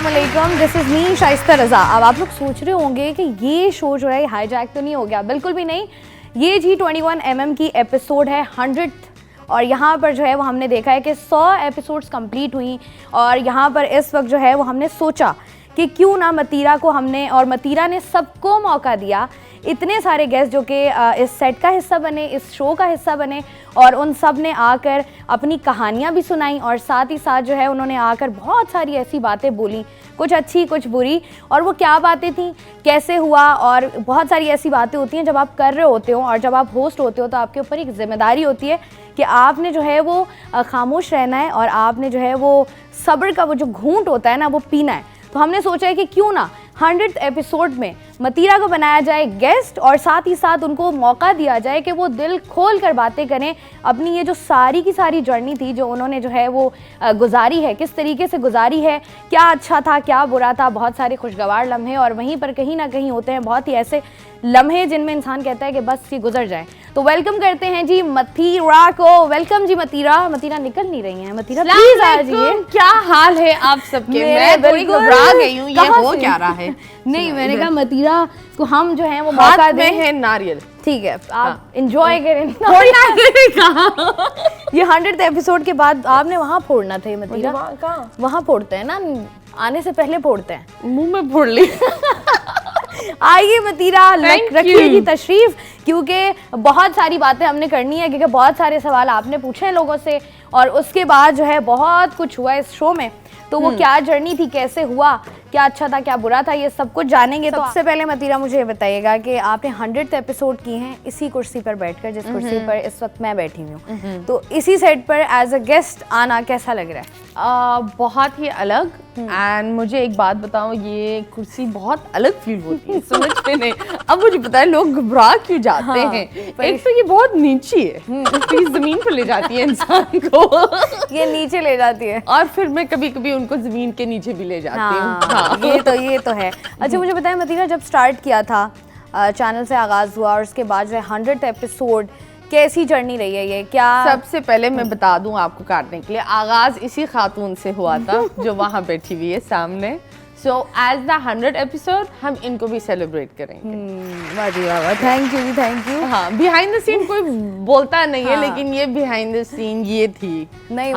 अस्सलामुअलैकुम, this is me Shaista रज़ा। अब आप लोग सोच रहे होंगे कि ये शो जो है हाईजैक तो नहीं हो गया। बिल्कुल भी नहीं, ये G21mm की एपिसोड है 100th और यहाँ पर जो है वो हमने देखा है कि 100 एपिसोड्स कंप्लीट हुई और यहाँ पर इस वक्त जो है वो हमने सोचा कि क्यों ना मतीरा को हमने, और मतीरा ने सबको मौका दिया, इतने सारे गेस्ट जो कि इस सेट का हिस्सा बने, इस शो का हिस्सा बने और उन सब ने आकर अपनी कहानियाँ भी सुनाई और साथ ही साथ जो है उन्होंने आकर बहुत सारी ऐसी बातें बोली, कुछ अच्छी कुछ बुरी। और वो क्या बातें थी, कैसे हुआ, और बहुत सारी ऐसी बातें होती हैं जब आप कर रहे होते हो और जब आप होस्ट होते हो तो आपके ऊपर एक जिम्मेदारी होती है कि आपने जो है वो खामोश रहना है और आपने जो है वो सब्र का वो जो घूंट होता है ना वो पीना है। तो हमने सोचा है कि क्यों ना 100th एपिसोड में मतीरा को बनाया जाए गेस्ट और साथ ही साथ उनको मौका दिया जाए कि वो दिल खोल कर बातें करें, अपनी ये जो सारी की सारी जर्नी थी जो उन्होंने जो है वो गुजारी है, किस तरीके से गुजारी है, क्या अच्छा था क्या बुरा था, बहुत सारे खुशगवार लम्हे और वहीं पर कहीं ना कहीं होते हैं बहुत ही ऐसे लम्हे जिनमें इंसान कहता है कि बस ये गुजर जाए। तो वेलकम करते हैं जी मतीरा को। वेलकम जी मतीरा। मतीरा निकल नहीं रही हैं, मतीरा प्लीज आ जाइए। क्या हाल है आप सबके? मैं थोड़ी घबरा गई हूँ, ये हो क्या रहा है? नहीं, मैंने कहा मतीरा को हम जो है वो हाथ मौका में दें। है नारियल। ठीक है, आप एंजॉय करें। ये 100th एपिसोड के बाद आपने वहाँ फोड़ना था ये मतीरा। वहाँ फोड़ते हैं ना, आने से पहले फोड़ते हैं। मुंह में फोड़ ली। आइए मतीरा, रखिए जी तशरीफ, क्योंकि बहुत सारी बातें हमने करनी है, क्योंकि बहुत सारे सवाल आपने पूछे हैं लोगों से और उसके बाद जो है बहुत कुछ हुआ इस शो में। तो वो क्या जर्नी थी, कैसे हुआ, क्या अच्छा था क्या बुरा था, ये सब कुछ जानेंगे। तो सबसे पहले मतीरा मुझे ये बताइएगा कि आपने 100th एपिसोड की हैं इसी कुर्सी पर बैठकर, जिस कुर्सी पर इस वक्त मैं बैठी हुई हूँ, तो इसी सेट पर एज अ गेस्ट आना कैसा लग रहा है? बहुत ही अलग। एंड मुझे एक बात बताओ, ये कुर्सी बहुत अलग फील होती है, समझते नहीं। अब मुझे पता है लोग घबरा क्यों जाते हैं। एक तो ये बहुत नीची है, तो ये जमीन पर ले जाती है इंसान को। ये नीचे ले जाती है और फिर मैं कभी कभी उनको जमीन के नीचे भी ले जाती हूँ। हाँ, ये तो है। अच्छा मुझे बताएं मतीरा, जब स्टार्ट किया था चैनल से आगाज़ हुआ और उसके बाद जो है 100th एपिसोड, कैसी जर्नी रही है ये? क्या सबसे पहले मैं बता दूं आपको काटने के लिए, आगाज इसी खातून से हुआ था जो वहाँ बैठी हुई है सामने। So as the 100th episode हम इनको भी सेलिब्रेट करेंगे। वाह, thank you ji, thank you. हाँ, बिहाइंड द सीन कोई बोलता नहीं है, लेकिन ये बिहाइंड द सीन ये थी। नहीं,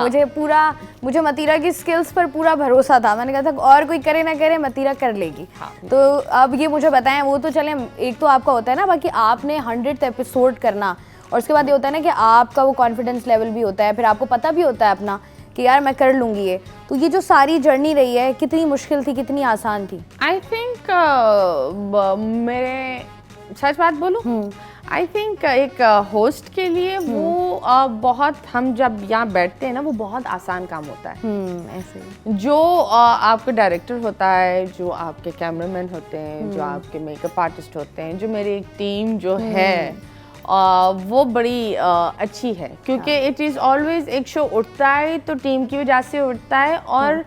मुझे मतीरा की स्किल्स पर पूरा भरोसा था। मैंने कहा था और कोई करे ना करे मतीरा कर लेगी। तो अब ये मुझे बताएं, वो तो चले, एक तो आपका होता है ना, बाकी आपने 100th एपिसोड करना और उसके बाद ये होता है ना कि आपका वो कॉन्फिडेंस लेवल भी होता है, फिर आपको पता भी होता है अपना कि यार मैं कर लूँगी ये। तो ये जो सारी जर्नी रही है, कितनी मुश्किल थी, कितनी आसान थी? आई थिंक मेरे सच बात बोलूं, आई थिंक एक होस्ट के लिए वो बहुत, हम जब यहाँ बैठते हैं ना, वो बहुत आसान काम होता है। ऐसे जो आपका डायरेक्टर होता है, जो आपके कैमरामैन होते हैं, जो आपके मेकअप आर्टिस्ट होते हैं, जो मेरी एक टीम जो है वो बड़ी अच्छी है, क्योंकि इट इज़ ऑलवेज, एक शो उठता है तो टीम की वजह से उठता है और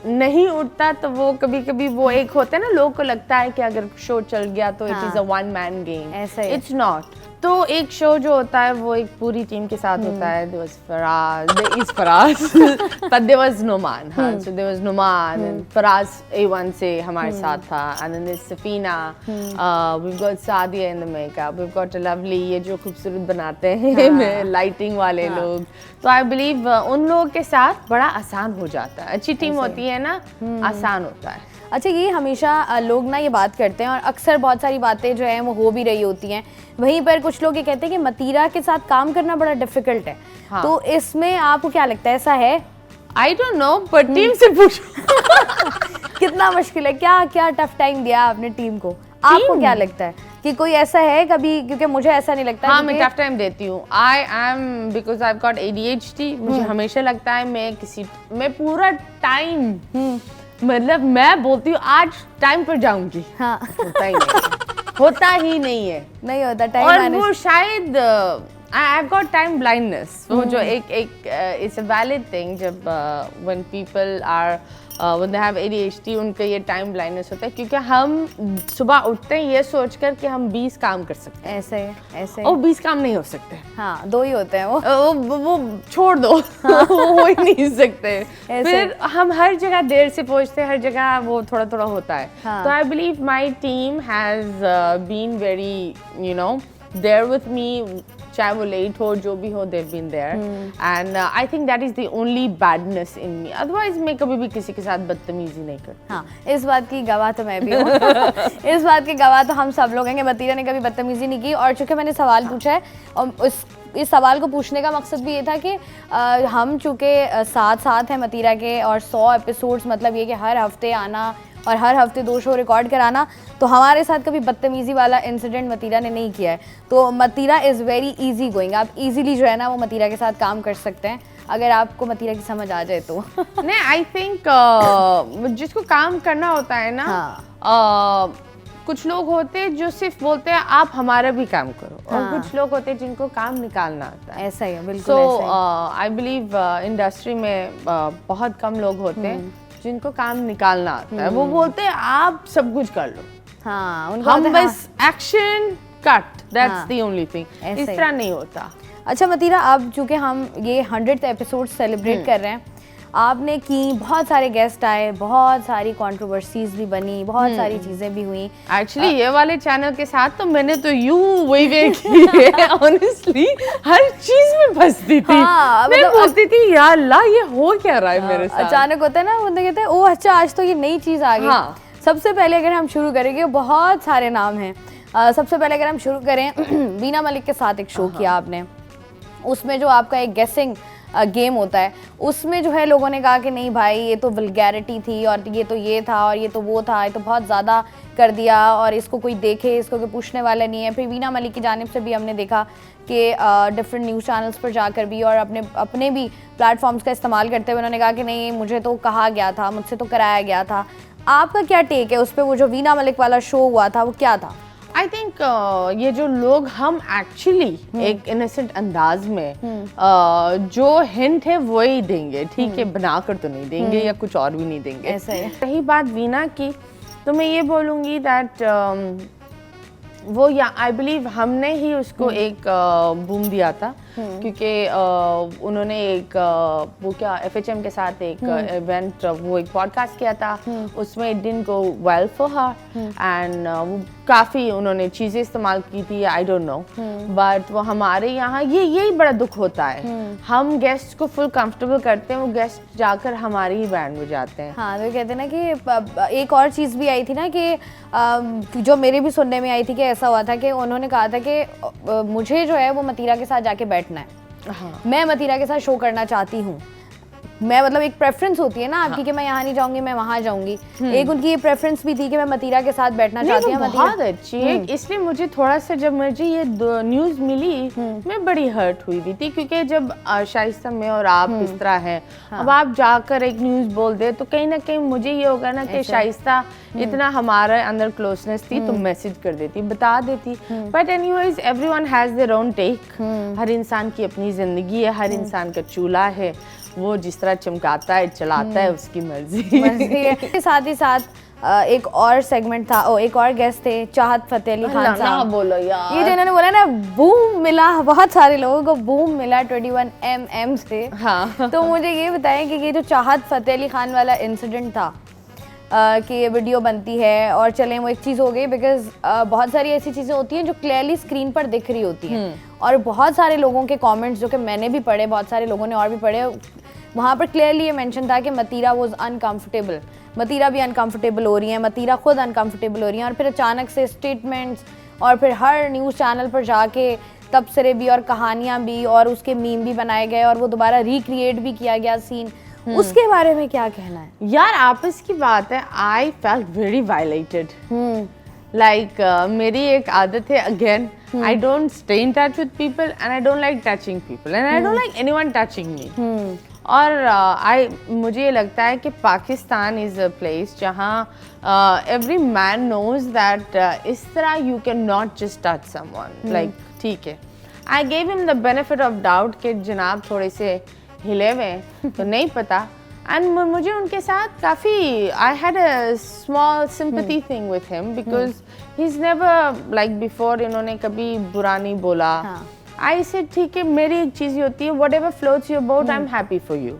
नहीं उठता तो वो कभी कभी वो एक होता है ना, लोगों को लगता है कि अगर शो चल गया तो it is a one man game. It's not. तो एक शो जो होता है वो एक पूरी टीम के साथ होता है। there is Faraz but there was Noman. So there was Noman and Faraz A1 से हमारे साथ था, and then there's Safina, we've got Sadia in the makeup, we've got a lovely, ये जो खूबसूरत बनाते हैं लाइटिंग वाले लोग। तो आई बिलीव उन लोगों के साथ बड़ा आसान हो जाता है। अच्छी टीम होती है ना, आसान होता है। अच्छा, ये हमेशा लोग ना ये बात करते हैं और अक्सर बहुत सारी बातें जो हैं वो हो भी रही होती हैं, वहीं पर कुछ लोग ये कहते हैं कि मतीरा के साथ काम करना बड़ा डिफिकल्ट है। हाँ। तो इसमें आपको क्या लगता है, ऐसा है? आई डोंट नो, पर टीम से पूछो। कितना मुश्किल है, क्या क्या टफ टाइम दिया आपने टीम को? आपको क्या लगता है कि कोई ऐसा है कभी? क्योंकि मुझे ऐसा नहीं लगता। हाँ, मैं टफ टाइम देती हूँ। I M, because I got ADHD। मुझे हमेशा लगता है मैं पूरा टाइम, मतलब मैं बोलती हूँ आज टाइम पर जाऊंगी। हाँ। होता ही नहीं, होता ही नहीं है, नहीं होता टाइम। और वो शायद I've got time blindness। वो जो एक it's a valid thing जब when people are when they have ADHD उनका ये टाइम ब्लाइंडनेस होता है, क्योंकि हम सुबह उठते हैं ये सोचकर कि हम 20 काम कर सकते हैं, ऐसे और 20 काम नहीं हो सकते। हाँ, 2 ही होते हैं वो छोड़ दो वो हो ही नहीं सकते। फिर हम हर जगह देर से पहुंचते हैं, हर जगह वो थोड़ा थोड़ा होता है। तो I believe my team has been very there with me, चाहे वो लेट हो जो भी हो, they've been there and I think that is the only badness in me, otherwise मैं कभी भी किसी के साथ बदतमीजी नहीं करती। हाँ, इस बात की गवाह तो मैं भी हूँ इस बात की गवाह तो हम सब लोग हैं कि मतीरा ने कभी बदतमीजी नहीं की। और चूंकि मैंने सवाल पूछा है और इस सवाल को पूछने का मकसद भी ये था कि हम चूँकि साथ हैं मतीरा के, और 100 एपिसोड्स मतलब ये कि हर हफ्ते आना और हर हफ्ते 2 शो रिकॉर्ड कराना, तो हमारे साथ कभी बदतमीज़ी वाला इंसिडेंट मतीरा ने नहीं किया है। तो मतीरा इज़ वेरी इजी गोइंग, आप इजीली जो है ना वो मतीरा के साथ काम कर सकते हैं अगर आपको मतीरा की समझ आ जाए तो नहीं, आई थिंक जिसको काम करना होता है ना, कुछ लोग होते हैं जो सिर्फ बोलते हैं आप हमारा भी काम करो, और कुछ लोग होते हैं जिनको काम निकालना आता है। ऐसा ही है, बिल्कुल। सो आई बिलीव इंडस्ट्री में बहुत कम लोग होते हैं जिनको काम निकालना आता है। वो बोलते हैं आप सब कुछ कर लो, हाँ, हम बस action cut, that's the only thing. इस तरह नहीं होता। अच्छा मतीरा, अब चूँकि हम ये 100th एपिसोड सेलिब्रेट कर रहे हैं, आपने की बहुत सारे गेस्ट आए, बहुत सारी कंट्रोवर्सीज भी बनी, बहुत सारी चीजें भी हुई। एक्चुअली ये वाले चैनल के साथ तो मैंने तो यूं वही की है ऑनेस्टली, हर चीज में फंसती थी। मैं मतलब बोलती थी यार ला ये हो क्या रहा है मेरे साथ। अचानक होता है ना, वो कहते हैं ओह अच्छा आज तो ये नई चीज आ गई। सबसे पहले अगर हम शुरू करेंगे, बहुत सारे नाम हैं। सबसे पहले अगर हम शुरू करें, वीना मलिक के साथ एक शो किया आपने, उसमें जो आपका एक गेसिंग गेम होता है, उसमें जो है लोगों ने कहा कि नहीं भाई ये तो वल्गैरिटी थी, और ये तो ये था, और ये तो वो था, ये तो बहुत ज़्यादा कर दिया, और इसको कोई देखे, इसको कोई पूछने वाला नहीं है। फिर वीना मलिक की जानिब से भी हमने देखा कि डिफरेंट न्यूज़ चैनल्स पर जाकर भी और अपने भी प्लेटफॉर्म्स का इस्तेमाल करते हुए उन्होंने कहा कि नहीं मुझे तो कहा गया था, मुझसे तो कराया गया था। आपका क्या टेक है उस पर? वो जो वीना मलिक वाला शो हुआ था वो क्या था? आई थिंक ये जो लोग हम एक्चुअली एक इनोसेंट अंदाज में जो हिंट है वही देंगे, ठीक है, बनाकर तो नहीं देंगे या कुछ और भी नहीं देंगे। ऐसा है। रही बात वीना की, तो मैं ये बोलूँगी दैट वो या आई बिलीव हमने ही उसको एक बूम दिया था, क्योंकि उन्होंने एक वो क्या FHM के साथ एक इवेंट, वो एक पॉडकास्ट किया था, उसमें it didn't go well for her and वो काफ़ी उन्होंने चीज़ें इस्तेमाल की थी, आई डोंट नो, बट वो हमारे यहाँ यही बड़ा दुख होता है। हम गेस्ट को फुल कंफर्टेबल करते हैं, वो गेस्ट जाकर हमारी ही बैंड में जाते हैं। हाँ, तो कहते हैं ना कि एक और चीज़ भी आई थी ना कि जो मेरे भी सुनने में आई थी कि ऐसा हुआ था कि उन्होंने कहा था कि मुझे जो है वो मतीरा के साथ जाके बैठना है। हाँ। मैं मतीरा के साथ शो करना चाहती हूँ। मैं मतलब एक प्रेफरेंस होती है ना आपकी, हाँ। कि मैं यहाँ नहीं जाऊंगी, मैं वहाँ जाऊंगी। एक उनकी ये प्रेफरेंस भी थी कि मैं मतीरा के साथ बैठना चाहती हूँ। बहुत अच्छी है, इसलिए मुझे थोड़ा सा जब मुझे ये न्यूज़ मिली मैं बड़ी हर्ट हुई भी थी, क्योंकि जब शाइस्ता में और आप इस तरह हैं, हाँ। अब आप जाकर एक न्यूज़ बोल दे तो कहीं ना कहीं मुझे ये होगा ना कि शाइस्ता इतना हमारे अंदर क्लोजनेस थी तो मैसेज कर देती, बता देती। But anyways everyone has their own take. हर इंसान की अपनी ज़िंदगी है, हर इंसान का चूल्हा है, वो जिस तरह चमकाता है चलाता है, उसकी मर्जी है। साथ ही साथ एक और सेगमेंट था, एक और गेस्ट थे, चाहत फतेह अली खान साहब। बोलो यार, ये जो इन्होंने बोला ना बूम मिला, बहुत सारे लोगों को बूम मिला 21mm से। हाँ। तो मुझे ये बताएं कि ये जो चाहत फतेह अली खान वाला इंसिडेंट था कि ये वीडियो बनती है और चलें वो एक चीज़ हो गई, बिकॉज बहुत सारी ऐसी चीज़ें होती हैं जो क्लियरली स्क्रीन पर दिख रही होती हैं, और बहुत सारे लोगों के कमेंट्स जो कि मैंने भी पढ़े, बहुत सारे लोगों ने और भी पढ़े, वहाँ पर क्लियरली ये मेंशन था कि मतीरा वाज अनकंफर्टेबल, मतीरा भी अनकंफर्टेबल हो रही है, मतीरा खुद अनकंफर्टेबल हो रही हैं, और फिर अचानक से स्टेटमेंट्स और फिर हर न्यूज़ चैनल पर जाके तबसरे भी और कहानियाँ भी और उसके मीम भी बनाए गए और वो दोबारा रिक्रिएट भी किया गया सीन। उसके बारे में क्या कहना है? यार आपस की बात है, I felt very violated. Like मेरी एक आदत है, again I don't stay in touch with people and I don't like touching people and I don't like anyone touching मी। और मुझे ये लगता है कि पाकिस्तान इज़ अ प्लेस जहाँ एवरी मैन नोज दैट इस तरह you can not just touch someone, like ठीक है। I gave him the benefit of doubt कि जनाब थोड़े से हिले हुए तो नहीं पता, एंड मुझे उनके साथ काफ़ी I had a small sympathy thing with him because he is never like before, इन्होंने कभी बुरा नहीं बोला। आई से ठीक है, मेरी एक चीज़ होती है, what ever floats your boat I am happy for you.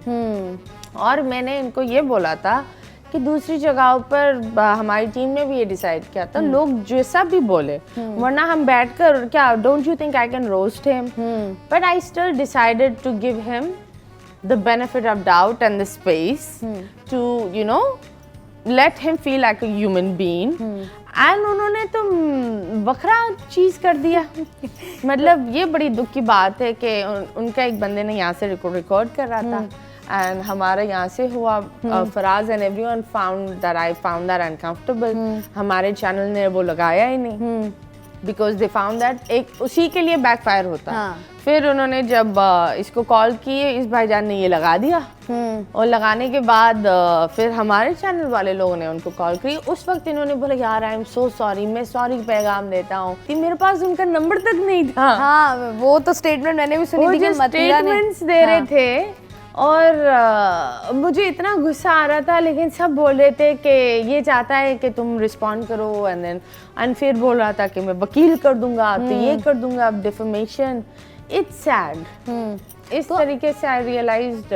और मैंने इनको ये बोला था कि दूसरी जगहों पर हमारी टीम ने भी ये डिसाइड किया था, लोग जैसा भी बोले, वरना हम बैठकर क्या, don't you think I can roast him, but I still decided to give him the benefit of doubt and the space to, you know, let him feel like a human being. And उन्होंने तो बखरा चीज़ कर दिया। मतलब ये बड़ी दुख की बात है कि उनका एक बंदे ने यहाँ से रिकॉर्ड कर रहा था एंड हमारा यहाँ से हुआ, Faraz and everyone found that I found that uncomfortable. हमारे चैनल ने वो लगाया ही नहीं बिकॉज दे फाउंड दैट एक उसी के लिए बैकफायर होता है। फिर उन्होंने जब इसको कॉल किए, इस भाईजान ने ये लगा दिया और लगाने के बाद फिर हमारे चैनल वाले लोगों ने उनको कॉल की। उस वक्त इन्होंने बोला यार आई एम सो सॉरी, मैं सॉरी पैगाम देता हूँ। मेरे पास उनका नंबर तक नहीं था। हाँ, वो तो स्टेटमेंट मैंने भी सुनी थी कि मतीरा ने स्टेटमेंट्स दे रहे थे और मुझे इतना गुस्सा आ रहा था, लेकिन सब बोल रहे थे कि ये चाहता है कि तुम रिस्पॉन्ड करो एंड फिर बोल रहा था कि मैं वकील कर दूंगा, तो ये कर दूंगा, डिफेमेशन। It's sad. इस तरीके से आई रियलाइज्ड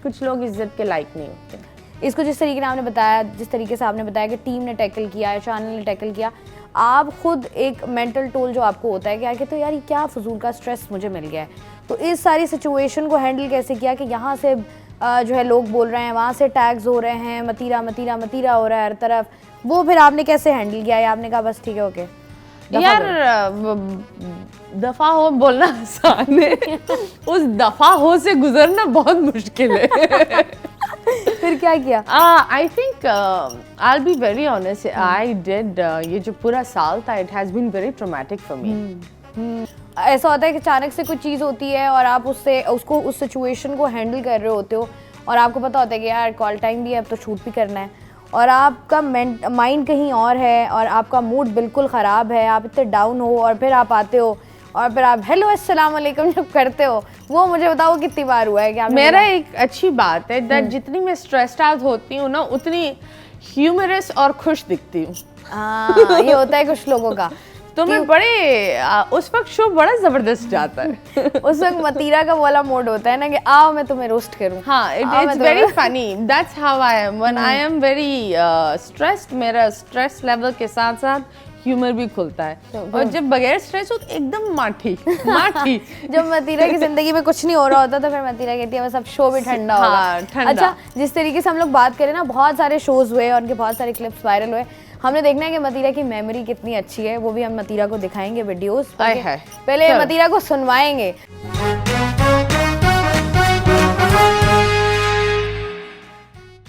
कुछ लोग इज्जत के लायक नहीं होते। इसको जिस तरीके से आपने बताया, जिस तरीके से आपने बताया कि टीम ने टैकल किया है, चैनल ने टैकल किया, आप खुद एक मेंटल टोल जो आपको होता है कि आगे तो यार ये क्या फजूल का स्ट्रेस मुझे मिल गया है, तो इस सारी सिचुएशन को हैंडल कैसे किया कि यहाँ से जो है लोग बोल रहे हैं, वहाँ से टैग्स हो रहे हैं, मतीरा मतीरा मतीरा हो रहा है हर तरफ, वो फिर आपने कैसे हैंडल किया? या आपने कहा बस ठीक है ओके यार दफा हो बोलना आसान है, उस दफा हो से गुजरना बहुत मुश्किल है। फिर क्या किया? I think I be very honest, I did ये जो पूरा साल था, it has been very traumatic for me. ऐसा होता है कि अचानक से कुछ चीज़ होती है और आप उस सिचुएशन को हैंडल कर रहे होते हो और आपको पता होता है कि यार कॉल टाइम भी है, अब तो शूट भी करना है, और आपका माइंड कहीं और है और आपका मूड बिल्कुल ख़राब है, आप इतने डाउन हो और फिर आप आते हो और फिर आप हेलो अस्सलाम वालेकुम जब करते हो, वो मुझे बताओ कितनी बार हुआ है? क्या मेरा एक अच्छी बात है दैट जितनी मैं स्ट्रेस्ड आउट होती हूँ ना, उतनी ह्यूमरस और खुश दिखती हूँ। हाँ, ये होता है कुछ लोगों का। तो मैं बड़े उस वक्त शो बड़ा जबरदस्त जाता है। उस वक्त मतीरा का वाला मोड होता है ना कि आओ मैं तुम्हें रोस्ट करूं। हाँ, it's very funny, that's how I am when I am very stressed. मेरा स्ट्रेस लेवल के साथ साथ ह्यूमर भी खुलता है और जब बगैर स्ट्रेस हो तो एकदम माठी माठी। जब मतीरा की जिंदगी में कुछ नहीं हो रहा होता तो फिर मतीरा कहती है बस अब शो भी ठंडा होगा। हाँ, ठंडा। अच्छा, जिस तरीके से हम लोग बात करें ना, बहुत सारे शोज हुए और उनके बहुत सारे क्लिप्स वायरल हुए, हमने देखना है कि मतीरा की मेमोरी कितनी अच्छी है, वो भी हम मतीरा को दिखाएंगे वीडियोस। पहले मतीरा को सुनवाएंगे।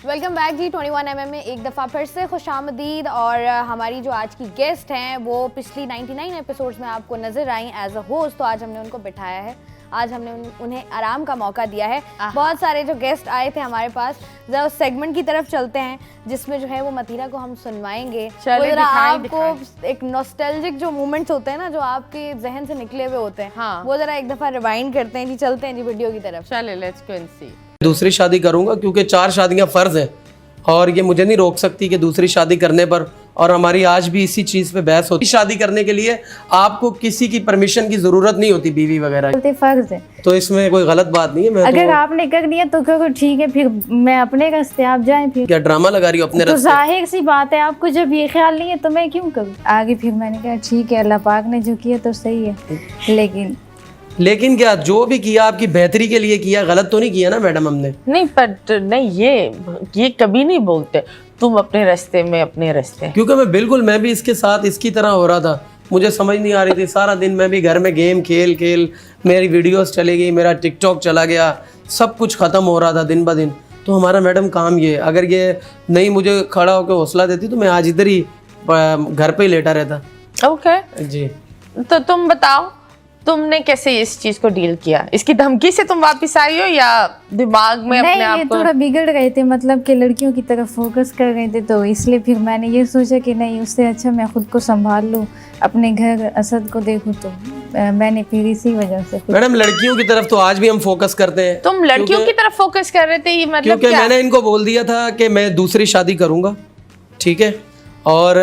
वेलकम बैक जी 21mm में एक दफ़ा फिर से खुशामदीद। और हमारी जो आज की गेस्ट हैं वो पिछली 99 एपिसोड्स में आपको नज़र आई एज अ होस्ट, तो आज हमने उनको बिठाया है, आज हमने उन्हें आराम का मौका दिया है। बहुत सारे जो गेस्ट आए थे हमारे पास, जरा उस सेगमेंट की तरफ चलते हैं जिसमें जो है वो मतीरा को हम सुनवाएंगे। आपको एक नॉस्टैल्जिक जो मोमेंट्स होते हैं ना, जो आपके जहन से निकले हुए होते हैं, हाँ, वो जरा एक दफ़ा रिवाइंड करते हैं जी। चलते हैं जी वीडियो की तरफ। चले, लेट्स गो एंड सी। दूसरी शादी करूंगा क्योंकि 4 शादियां फर्ज है और ये मुझे नहीं रोक सकती कि दूसरी शादी करने पर, और हमारी आज भी इसी चीज पे बहस होती है। शादी करने के लिए आपको किसी की परमिशन की जरूरत नहीं होती, बीवी वगैरह फर्ज है, तो इसमें कोई गलत बात नहीं है। मैं अगर आपने कर दिया तो क्यों, ठीक है, फिर मैं अपने रास्ते, आप जाएं। फिर क्या ड्रामा लगा रही हो अपने तो रास्ते? जाहिर सी बात है, आपको जब ये ख्याल नहीं है तो मैं क्यों करूँ आगे। फिर मैंने कहा ठीक है, अल्लाह पाक ने जो किया तो सही है, लेकिन क्या जो भी किया आपकी बेहतरी के लिए किया, गलत तो नहीं किया ना मैडम हमने? नहीं, पर नहीं, ये कभी नहीं बोलते तुम अपने रास्ते में अपने रास्ते, क्योंकि मैं भी इसके साथ इसकी तरह हो रहा था। मुझे समझ नहीं आ रही थी, सारा दिन मैं भी घर में गेम खेल मेरी वीडियोस चली गई, मेरा टिकटॉक चला गया, सब कुछ ख़त्म हो रहा था दिन ब दिन। तो हमारा मैडम काम ये, अगर ये नहीं मुझे खड़ा होकर हौसला देती तो मैं आज इधर ही घर पे ही लेटा रहता। ओके जी, तो तुम बताओ, तुमने कैसे इस चीज को डील किया? इसकी धमकी से तुम वापस आई हो या दिमाग में अपने आप को? थोड़ा बिगड़ गए थे, मतलब कि लड़कियों की तरफ फोकस कर रहे थे, तो इसलिए फिर मैंने ये सोचा कि नहीं, उससे अच्छा मैं खुद को संभाल लूँ, अपने घर असद को देखूँ। तो मैंने फिर इसी वजह से मैडम लड़कियों की तरफ तो आज भी हम फोकस करते हैं, तुम लड़कियों की तरफ फोकस कर रहे थे, ये मतलब क्योंकि क्या? मैंने इनको बोल दिया था कि मैं दूसरी शादी करूंगा, ठीक है, और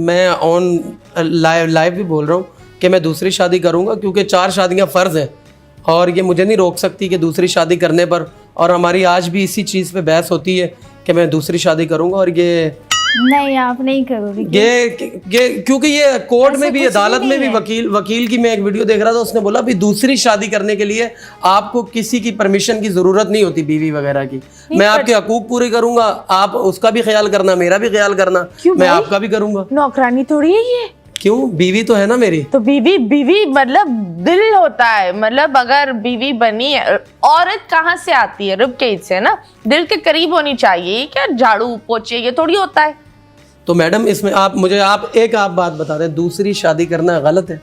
मैं ऑन लाइव भी बोल रहा हूँ कि मैं दूसरी शादी करूंगा, क्योंकि 4 शादियां फ़र्ज़ हैं और ये मुझे नहीं रोक सकती कि दूसरी शादी करने पर, और हमारी आज भी इसी चीज़ पे बहस होती है कि मैं दूसरी शादी करूंगा, और ये नहीं आप नहीं करोगे। क्योंकि ये कोर्ट में भी, अदालत में भी, वकील की मैं एक वीडियो देख रहा था, उसने बोला भी दूसरी शादी करने के लिए आपको किसी की परमिशन की जरूरत नहीं होती, बीवी वगैरह की। मैं आपके हकूक पूरे करूंगा, आप उसका भी ख्याल करना, मेरा भी ख्याल करना, मैं आपका भी करूंगा। नौकरानी थोड़ी है ये, क्यों? बीवी तो है ना मेरी। तो बीवी मतलब दिल होता है, मतलब अगर बीवी बनी है, औरत कहाँ से आती है? रिब केज से ना, दिल के करीब होनी चाहिए। क्या झाड़ू पोछे ये थोड़ी होता है। तो मैडम इसमें आप बात बता दें, दूसरी शादी करना गलत है?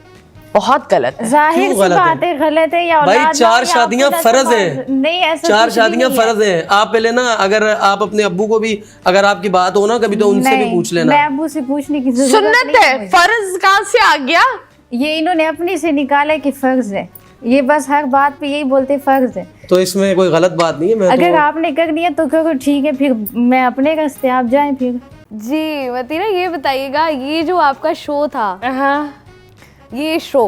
बहुत गलत है। जाहिर क्यों सी गलत है? बात है, गलत है। या भाई औलाद 4 ना, या शादियां आपको फर्ज दस हैं। नहीं, ऐसा 4 कुछ भी शादियां नहीं है। फर्ज हैं। आप पहले ना, अगर आप अपने अब्बू को भी, अगर आपकी बात हो ना कभी, तो उनसे भी नहीं, पूछ लेना। मैं अब्बू से पूछने की जरूरत सुन्नत नहीं है, फर्ज कहाँ से आ गया? ये इन्होंने अपने से निकाला कि फर्ज है, ये बस हर बात पे यही बोलते फर्ज है। तो इसमें कोई गलत बात नहीं है। मैं अगर तो आपने करनी है तो करो, ठीक है, फिर मैं अपने रास्ते, आप जाएं फिर। जी वतीरा, ये बताइएगा, ये जो आपका शो था, हाँ, ये शो,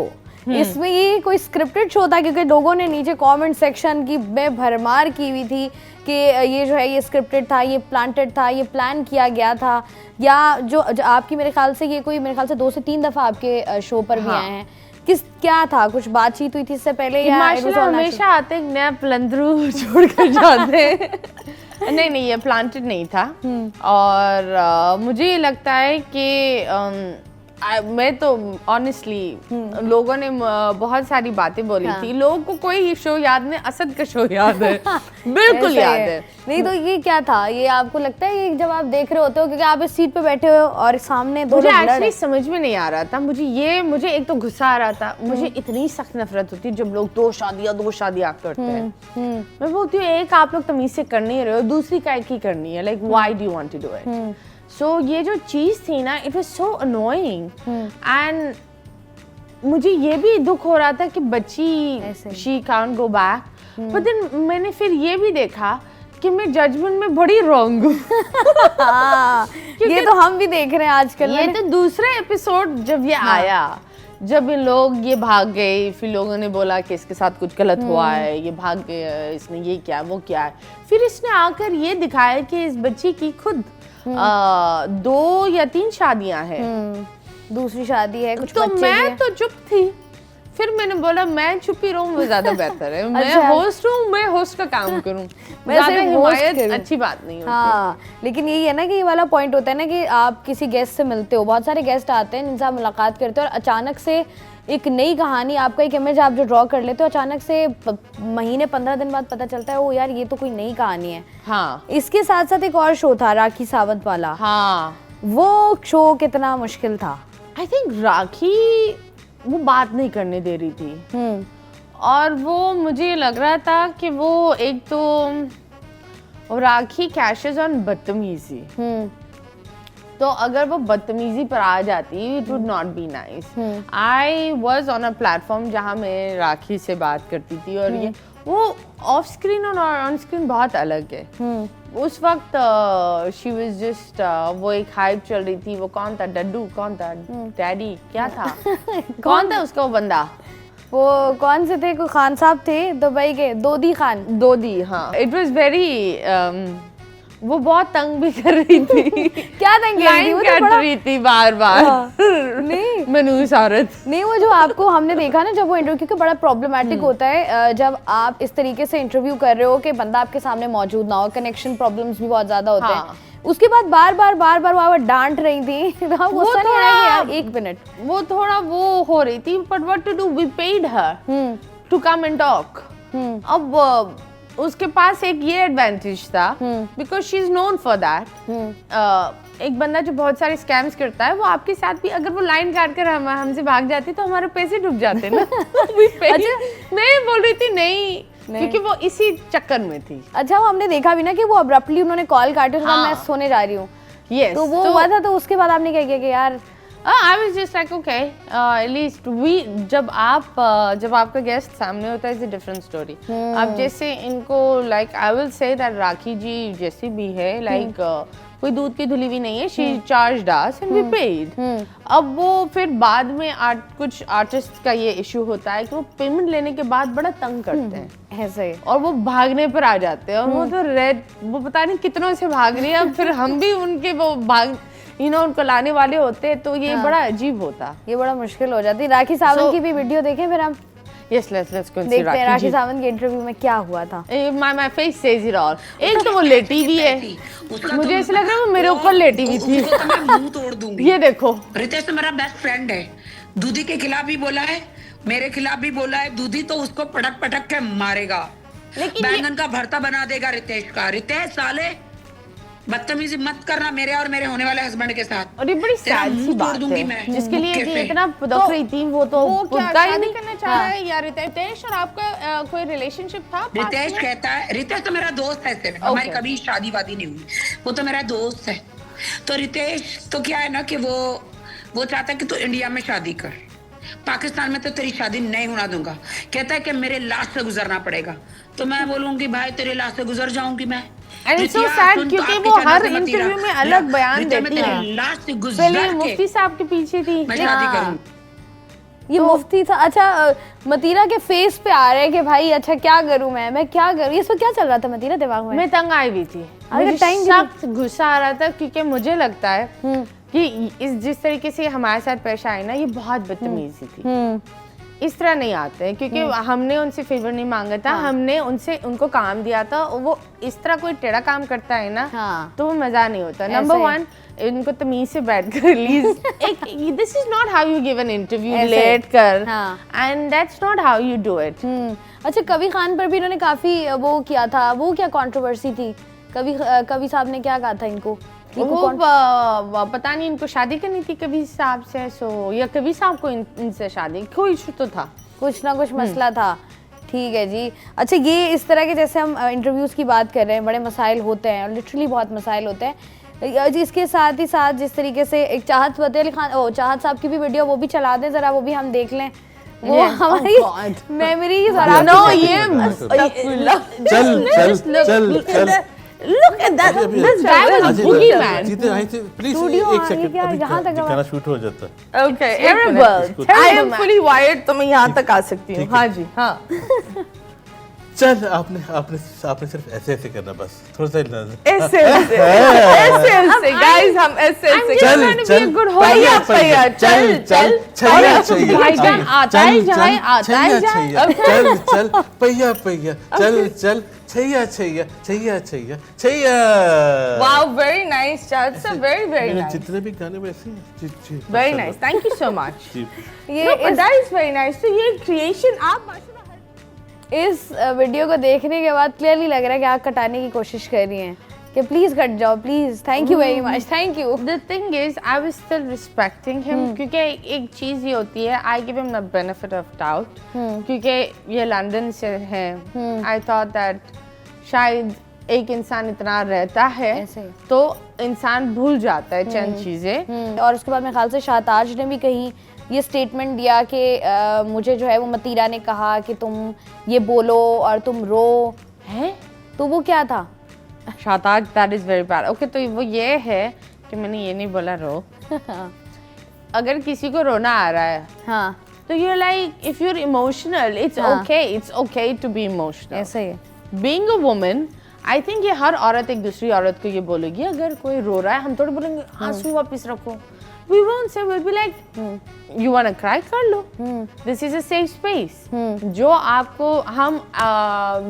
इसमें ये कोई स्क्रिप्टेड शो था? क्योंकि लोगों ने नीचे कमेंट सेक्शन की में भरमार की हुई थी कि ये जो है ये स्क्रिप्टेड था, ये प्लांटेड था, ये प्लान किया गया था, या जो आपकी मेरे ख्याल से ये कोई, मेरे ख्याल से 2 से 3 दफ़ा आपके शो पर भी आए हैं, क्या था? कुछ बातचीत हुई थी इससे पहले, या माशाल्लाह हमेशा आते एक नया प्लंदरू छोड़ कर जाते हैं। नहीं, ये प्लांटेड नहीं था। और मुझे ये लगता है कि मैं तो ऑनेस्टली लोगों ने बहुत सारी बातें बोली थी। लोगों को कोई शो याद नहीं, असद का शो याद है। बिल्कुल याद है। नहीं तो ये क्या था? ये आपको लगता है ये जब आप देख रहे होते हो, क्योंकि आप इस सीट पे बैठे हो और सामने दो मुझे लोग लड़ एक्चुअली समझ में नहीं आ रहा था। मुझे एक तो गुस्सा आ रहा था। मुझे इतनी सख्त नफरत होती है जब लोग दो शादियां करते हैं। मैं बोलती हूँ, एक आप लोग तमीज से कर नहीं रहे हो, दूसरी काय की करनी है? Like why do you want to do it? So ये जो चीज़ थी ना, it was so annoying. And मुझे ये भी दुख हो रहा था कि बच्ची she can't go back. But then मैंने फिर ये भी देखा कि मैं जजमेंट में बड़ी रॉन्ग हूँ। ये तो हम भी देख रहे हैं आजकल। ये तो दूसरा एपिसोड जब ये आया, जब इन लोग ये भाग गए, फिर लोगों ने बोला कि इसके साथ कुछ गलत हुआ है, ये भाग गया, इसने ये किया वो क्या है, फिर इसने आकर ये दिखाया कि इस बच्ची की खुद 2 या 3 शादियां हैं, दूसरी शादी है, कुछ तो बच्चे भी मैं हैं। तो चुप थी। फिर मैंने बोला मैं चुप ही रहूं, वो ज्यादा बेहतर है। मैं अच्छा। होस्ट हूँ, मैं होस्ट का काम करूं। मैं ज्यादा सिर्फ host हिमायत करूं। अच्छी बात नहीं होती। हाँ, लेकिन यही है ना कि ये वाला पॉइंट होता है ना कि आप किसी गेस्ट से मिलते हो, बहुत सारे गेस्ट आते हैं जिनसे आप मुलाकात करते हो, और अचानक से एक नई कहानी, आपका एक इमेज आप जो ड्रॉ कर लेते हो, अचानक से महीने 15 दिन बाद पता चलता है ओ यार ये तो कोई नई कहानी है। हाँ, इसके साथ साथ एक और शो था, राखी सावंत वाला। हाँ, वो शो कितना मुश्किल था? आई थिंक राखी वो बात नहीं करने दे रही थी। और वो मुझे लग रहा था कि वो एक तो राखी कैशेस ऑन बदतमीजी। तो अगर वो बदतमीजी पर आ जाती, it would not be nice. I was on a platform जहाँ मैं राखी से बात करती थी, और ये वो ऑफ स्क्रीन और ऑन स्क्रीन बहुत अलग है। उस वक्त शी वाज जस्ट वो एक हाइप चल रही थी। वो कौन था? डड्डू कौन था? डैडी क्या था? कौन था उसका वो बंदा? वो कौन से थे? कोई खान साहब थे दुबई के, दोदी खान। दोदी, हाँ। इट वाज वेरी वो बहुत तंग भी कर रही थी। क्या तंग कर रही थी? वो तो काट बड़ा रही थी बार बार। नहीं मनूस औरत। नहीं, वो जो आपको हमने देखा ना जब वो इंटरव्यू, क्योंकि बड़ा प्रॉब्लमैटिक होता है जब आप इस तरीके से इंटरव्यू कर रहे हो कि बंदा आपके सामने मौजूद ना हो, कनेक्शन प्रॉब्लम्स भी बहुत ज्यादा होते हैं। उसके बाद बार बार वो डांट रही थी। गुस्सा नहीं आया कि यार एक मिनट, वो थोड़ा वो हो रही थी, but what to do, we paid her to come and talk. अब उसके पास एक ये एडवांटेज था, because she is known for that. एक बंदा जो बहुत सारे स्कैम्स करता है, वो आपके साथ भी अगर वो लाइन काट कर हमसे भाग जाते तो हमारे पैसे डूब जाते ना। मैं बोल रही थी नहीं, क्योंकि वो इसी चक्कर में थी। अच्छा, वो हमने देखा भी ना कि वो अब्रप्टली उन्होंने कॉल काटे, तो मैं सोने जा रही हूँ। Yes, तो वो हुआ था, तो उसके बाद आपने क्या किया कि यार I was just like okay, at least we जब आपका गेस्ट सामने होता है, इट्स अ डिफरेंट स्टोरी. अब जैसे इनको like I will say that राखी जी जैसी भी है like कोई दूध की धुली हुई नहीं है. She charged us and we paid. अब वो फिर बाद में कुछ आर्टिस्ट का ये इशू होता है कि वो पेमेंट लेने के बाद बड़ा तंग करते हैं ऐसे ही. और वो भागने पर आ जाते हैं और वो तो वो पता नहीं कितनों से भाग रही है. अब फिर हम भी उनके वो उनको लाने वाले होते हैं तो ये बड़ा अजीब होता. ये बड़ा मुश्किल हो जाती. राखी सावंत की भी वीडियो देखें फिर हम. Yes, let's go and see देखते हैं राखी जी. सावंत के इंटरव्यू में क्या हुआ था. My face says it all. एक तो वो लेटी हुई है, मुझे ऐसा लग रहा है वो मेरे ऊपर लेटी हुई थी. उसको तो मैं मुंह तोड़ दूंगी. ये देखो, रितेश तो मेरा बेस्ट फ्रेंड है. दूधी के खिलाफ भी बोला है, मेरे खिलाफ भी बोला है. दूधी तो उसको पटक पटक के मारेगा, लेकिन बैंगन का भरता बना देगा रितेश का. रितेश साले बदतमीजी मत करना मेरे और मेरे होने वाले हस्बैंड के साथ. और ये बड़ी तेरा सैड मुंह सी तोड़ बात दूंगी है मैं जिसके लिए मुक्के ये पे. इतना पुदक रही थी. वो तो क्या पुदका ही शादी नहीं करना चाह रहा है या रितेश और आपका कोई रिलेशनशिप था? पास रितेश में? कहता है, रितेश तो मेरा दोस्त है, सिर्फ हमारी कभी शादी वादी नहीं हुई. वो तो मेरा दोस्त है. तो रितेश तो क्या है ना कि वो चाहता है कि तू इंडिया में शादी कर, पाकिस्तान में तो तेरी शादी नहीं होना दूंगा. कहता है कि मेरे लाश से गुजरना पड़ेगा. तो मैं बोलूंगी भाई तेरे लाश से गुजर जाऊंगी मैं. And it's so रितिया, sad सुन तो क्योंकि आपके वो चैनल हर से मत इंटरव्यू गिरा. में अलग बयान रितिया, मैं देती तेरे है. लाश से पहले गुजर मुफ्ती के साहब के पीछे थी. मैं शादी हाँ. करूं. ये मुफ्ती था. अच्छा मतीरा के फेस पे आ रहा है कि भाई अच्छा क्या करूं मैं क्या करूं. ये सब क्या चल रहा था मतीरा दिमाग में? मैं तंग आई हुई थी. अरे मुझे time सख्त गुस्सा आ रहा था क्योंकि मुझे लगता है कि जिस तरीके से हमारे साथ पेश आए ना, ये बहुत बदतमीजी थी. इस तरह नहीं आते हैं क्योंकि हमने उनसे फेवर नहीं मांगा था. हमने उनको काम दिया था. वो इस तरह कोई टेढ़ा काम करता है ना, तो वो मजा नहीं होता. नंबर वन, इनको तमीज से बैठ कर release. This is not how you give an interview लेट कर, and that's not how you do it. अच्छा कवि खान पर भी इन्होंने काफी वो किया था. वो क्या कंट्रोवर्सी थी? कवि साहब ने क्या कहा था इनको? वो पता नहीं इनको शादी करनी थी कवि साहब से, या कवि साहब को इनसे शादी, कोई इशू तो था, कुछ ना कुछ मसला था. ठीक है जी. अच्छा ये इस तरह के जैसे हम इंटरव्यूज़ की बात कर रहे हैं, बड़े मसाइल होते हैं, लिटरली बहुत मसाइल होते हैं. इसके साथ ही साथ जिस तरीके से एक चाहत साहब की भी वीडियो वो भी चला दें ज़रा, वो भी हम देख लें. वो हमारी memory Look at that! This guy was a boogeyman. Please studio एक आने सेकंड क्या यहाँ तक दिखाना शूट हो जाता है. Okay, Terrible. I am fully wired, तो मैं यहाँ तक आ सकती हूँ. हाँ जी, हाँ. चल आपने सिर्फ ऐसे करना, बस थोड़ा सा ऐसे, guys, हम ऐसे. चल पहिया, चल. छैया चाहिए. भाईजान आता है जाए, आता है जाए. चल पहिया चल छैया. Wow, very nice, Chad. Sir, very nice. जितने भी गाने वैसे ही. Very nice. Thank you so much. ये No, but that is very nice. तो ये creation आप इस वीडियो को देखने के बाद क्लियरली लग रहा है कि आप कटाने की कोशिश कर रही हैं कि प्लीज कट जाओ please. Thank you very much. Thank you. The thing is, I was still respecting him क्योंकि एक चीज़ ये होती है, I give him the benefit of doubt क्योंकि ये लंदन से है. I thought that शायद एक इंसान इतना रहता है ऐसे तो इंसान भूल जाता है चंद चीज़ें. और उसके बाद मेरे ख्याल से शाहताज ने भी कहीं ये स्टेटमेंट दिया कि मुझे जो है वो मतीरा ने कहा कि तुम ये बोलो और तुम रो हैं. तो वो क्या था? Shahtaj, that is very bad. Okay, तो वो ये है कि मैंने ये नहीं बोला रो. अगर किसी को रोना आ रहा है हाँ तो you're like, if you're emotional, it's okay to be emotional. ऐसा ही है. Being a woman, I think ये हर औरत एक दूसरी औरत को ये बोलेगी. अगर कोई रो रहा है हम थोड़ी बोलेंगे आंसू वापस रखो. We won't say, we'll be like, you wanna cry, कर लो. This is a safe space. जो आपको हम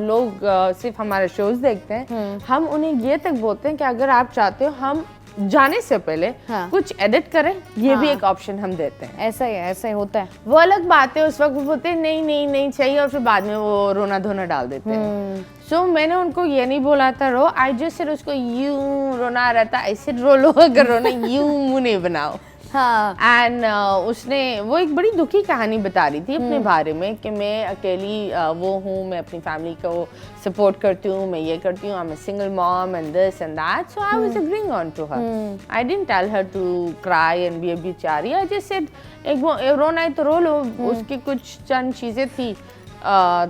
लोग सिर्फ हमारे शोज देखते हैं, हम उन्हें ये तक बोलते हैं कि अगर आप चाहते हो हम जाने से पहले कुछ एडिट करें, ये भी एक ऑप्शन हम देते हैं. ऐसा ही होता है. वो अलग बात है, उस वक्त वो बोलते हैं नहीं चाहिए और फिर बाद में वो रोना धोना डाल देते हैं. सो मैंने उनको ये नहीं बोला था रो. आई जस्ट सेड उसको यूं रोना आ रहा था, ऐसे रो लो. अगर रोना यूं मुंह नहीं बनाओ. हाँ एंड उसने वो एक बड़ी दुखी कहानी बता रही थी अपने बारे में कि मैं अकेली वो हूँ, मैं अपनी फैमिली को सपोर्ट करती हूँ, मैं ये करती हूँ, I am a single mom and this and that, so I was agreeing on to her. I didn't tell her to cry and be a बेचारी, आई जस्ट सेड एक रोना है तो रो लो। उसकी कुछ चंद चीजें थी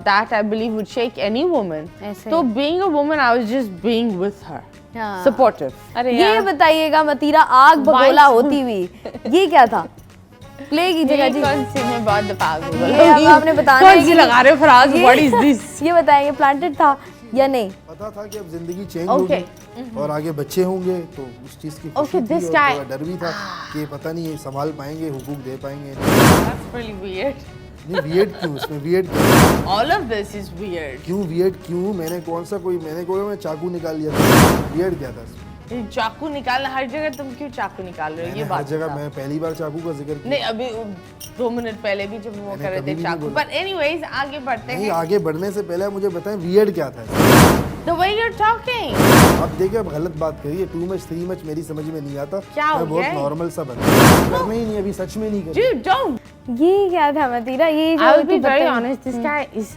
that I believe would shake any woman. ऐसे। तो being a woman, I was just being with her, हाँ। supportive. ये बताइएगा मतीरा, आग बगोला होती हुई ये क्या था? प्ले कीजिएगा जी। कौन सी में बहुत दफा ये अब आपने बताना है कौन सी कि लगा रहे हो फराज? What is this? ये बताएंगे प्लांटेड था या नहीं? पता था कि अब जिंदगी चेंज Okay. होगी और आगे बच्चे होंगे, तो उस चीज की खुशी Okay, थी this और guy- थोड़ा डर भी था कि पता नहीं ये संभाल पाएंगे, हुकूक दे पाएंगे। That's really weird. नहीं वियर्ड क्यों, इसमें वियर्ड क्यों? All of this is weird. क्यों वियर्ड क्यों? मैंने मैं चाकू निकाल लिया था, वियर्ड क्या था इसमें? ये चाकू निकालना हर जगह, तुम क्यों चाकू निकाल रहे हो? ये मैंने हर बात जगह बताओ। मैं पहली बार चाकू का जिक्र किया। नहीं, अभी 2 मिनट पहले भी जब वो मैंने कर रहे कभी थे भी नहीं चाकू। बोला। But anyways, आगे बढ़ते नहीं, हैं। आगे बढ़ने से पहले आप मुझे बताएं वियर्ड क्या था? The way you're talking. आप देखिए, आप गलत बात करिए, टू मच थ्री मच मेरी समझ में नहीं आता। क्या हो मैं बहुत गया? नॉर्मल सा बंदा करना ही नहीं, अभी सच में नहीं कर। Dude, don't. ये क्या था मतीरा? ये जो I will be तू very बताई- honest. This guy is.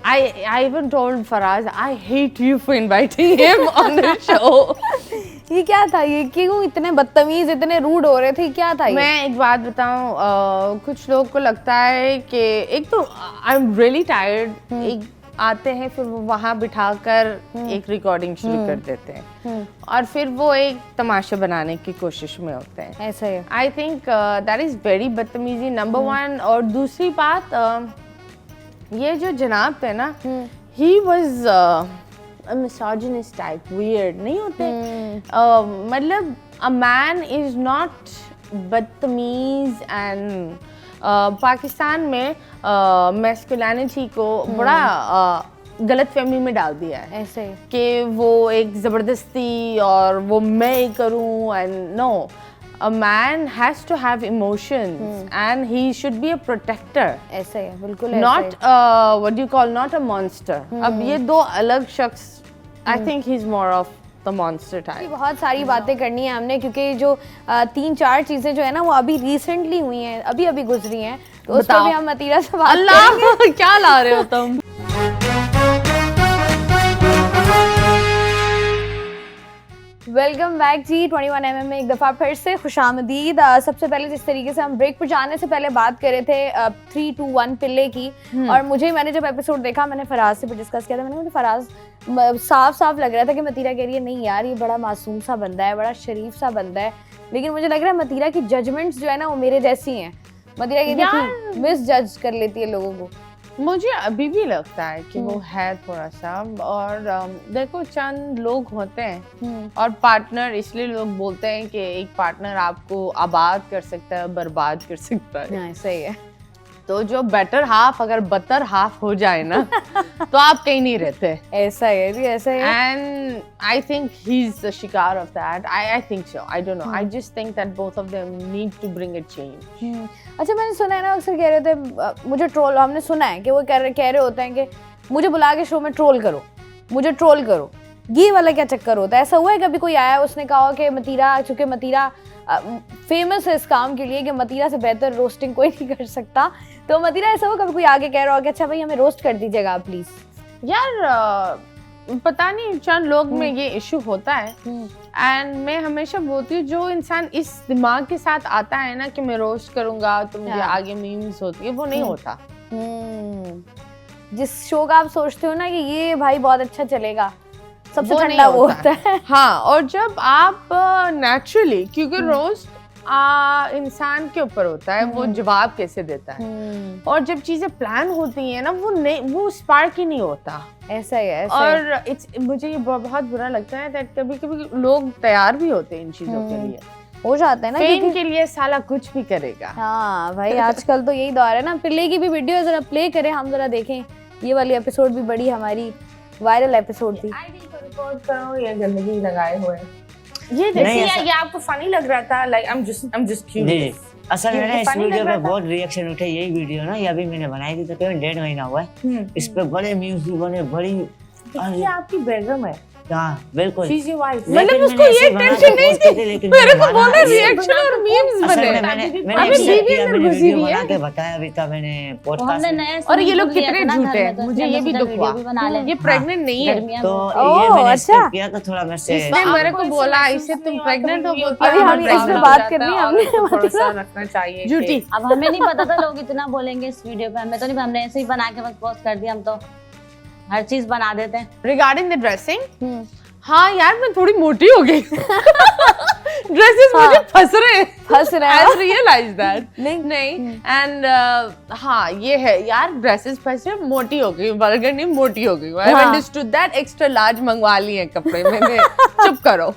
I even told Faraz I hate you for inviting him on the show. ये क्या था? ये क्यों इतने बदतमीज, इतने रूड हो रहे थे? क्या था ये? मैं एक बात बताऊं, कुछ लोगों को लगता है कि एक तो आई एम रियली टायर्ड, एक आते हैं फिर वो वहाँ बिठाकर एक रिकॉर्डिंग शुरू कर देते हैं और फिर वो एक तमाशा बनाने की कोशिश में होते हैं। ऐसा है। I think that is very बदतमीजी, नंबर 1। और दूसरी बात, ये जो जनाब थे ना, he was misogynist type, weird नहीं होते। मतलब अ मैन इज नॉट बदतमीज एंड पाकिस्तान में मैस्कुलिनिटी को बड़ा गलत फहमी में डाल दिया है ऐसे कि वो एक ज़बरदस्ती और वो मैं ही करूँ, and no, a man has to have emotions and he should be a protector, ऐसे है, बिल्कुल ऐसे not what do you call, not a monster. अब ये दो अलग शख्स, I think he's more of the monster type. बहुत सारी बातें करनी है हमने, क्योंकि जो 3-4 चीजें जो है ना वो अभी रिसेंटली हुई हैं, अभी गुजरी हैं, तो उस पर बताओ। भी हम मतीरा से बात अल्लाह क्या ला रहे हो तुम? वेलकम बैक जी 21mm में एक दफ़ा फिर से खुशामदीद। सबसे पहले जिस तरीके से हम ब्रेक पर जाने से पहले बात कर रहे थे 3, 2, 1 पिल्ले की, और मैंने जब एपिसोड देखा, मैंने फराज से भी डिस्कस किया था, मैंने कहा फराज साफ लग रहा था कि मतीरा कह रही है नहीं यार ये बड़ा मासूम सा बंदा है, बड़ा शरीफ सा बंदा है, लेकिन मुझे लग रहा है मतीरा की जजमेंट्स जो है ना वो मेरे जैसी हैं। मतीरा कहती मिस जज कर लेती है लोगों को। मुझे अभी भी लगता है कि वो है थोड़ा सा, और देखो चंद लोग होते हैं और पार्टनर, इसलिए लोग बोलते हैं कि एक पार्टनर आपको आबाद कर सकता है, बर्बाद कर सकता है। सही है। तो जो बेटर हाफ अगर बदतर हाफ हो जाए ना तो आप कहीं नहीं रहते। ऐसा है जी, ऐसा है। And I think he's the शिकार of that. I think so. I don't know. I just think that both of them need to bring a change. अच्छा, मैंने सुना है ना अक्सर कह रहे थे मुझे ट्रोल, हमने सुना है कि वो कह रहे होते हैं कि मुझे बुला के शो में ट्रोल करो, मुझे ट्रोल करो। ये वाला क्या चक्कर होता है? ऐसा हुआ है कभी कोई आया उसने कहा कि मतीरा, चूंकि मतीरा फेमस है इस काम के लिए कि मतीरा से बेहतर रोस्टिंग कोई नहीं कर सकता, तो मतीरा ऐसा हुआ कभी कोई आगे कह रहा हो कि अच्छा भाई हमें रोस्ट कर दीजिएगा आप प्लीज? यार पता नहीं, चंद लोग में ये इशू होता है, एंड मैं हमेशा बोलती हूँ जो इंसान इस दिमाग के साथ आता है ना कि मैं रोस्ट करूंगा तो मुझे आगे मीम्स होती है, वो नहीं होता। जिस शो का आप सोचते हो ना कि ये भाई बहुत अच्छा चलेगा, सबसे वो ठंडा नहीं वो होता होता है। हाँ, और जब आप नेचुरली, क्योंकि रोस्ट इंसान के ऊपर होता है, वो जवाब कैसे देता है, और जब चीजें प्लान होती हैं ना वो स्पार्क ही नहीं होता। ऐसा ही है, और मुझे ये बहुत बुरा लगता है दैट कभी लोग तैयार भी होते हैं इन चीजों के लिए, हो जाता है ना, फेम के लिए साला कुछ भी करेगा। हाँ भाई, आजकल तो यही दौर है ना। पिल्ले की भी वीडियो जरा प्ले करें, हम जरा देखें। ये वाली एपिसोड भी बड़ी हमारी वायरल एपिसोड थी। रिकॉर्ड करो या गंदगी लगाए हुए ये देखिए, ये आपको फनी लग रहा था? लाइक आई एम जस्ट नहीं, असल में ना इस वीडियो पे बहुत रिएक्शन उठे। यही वीडियो ना ये अभी मैंने बनाई थी, तो करीबन 1.5 महीना हुआ है। इस पे बड़े मीम्स भी बने, बड़ी ये आपकी बेगम है। हाँ बिल्कुल। She's your wife. लेकिन मतलब उसको मैंने ये ऐसे बना टेंशन के नहीं post की थी, लेकिन मेरे मैंने को बोला बना- रिएक्शन और मीम्स असल बने। में मैंने अभी accept बीवी किया, अंदर मैंने घुसी वीडियो हुई बना है। के बताया भी था मैंने तो पॉडकास्ट हमने में। नए और ये स्विमिंग लोग पूल लिया कितने था ना झूठे घर हैं, में, तो मुझे इसलिए ये भी हमने दुख सोचा हुआ। वीडियो भी बना लें। ये प्रेग्नेंट नहीं है। गर्मियाँ तो में। ये ओह, मैंने अच्छा। accept किया था थोड़ा मेरे से। इसने मेरे को बोला इससे तुम प्रेग्नेंट हो, बोलती है, अभी हाँ, हम मैं इस पे pregnant बात हो करनी है, जाता हमने औरत को भरोसा रखना चाहिए। झूठी। अब हमें नहीं पता था लोग इतना बोलेंगे इस वीडियो पे, हमें तो नहीं, हमने ऐसे ही बना के बस पोस्ट कर दिया। हम तो हर चीज बना देते हैं। रिगार्डिंग द ड्रेसिंग, हाँ यार मैं थोड़ी मोटी हो गई। ड्रेसेस मुझे फंस रहे हैं। I realize that। नहीं एंड हाँ ये है यार, ड्रेसेस फंस रहे, मोटी हो गई, बर्गर नहीं मोटी हो गई। I understood that, extra large मंगवा लिए कपड़े मैंने। चुप करो।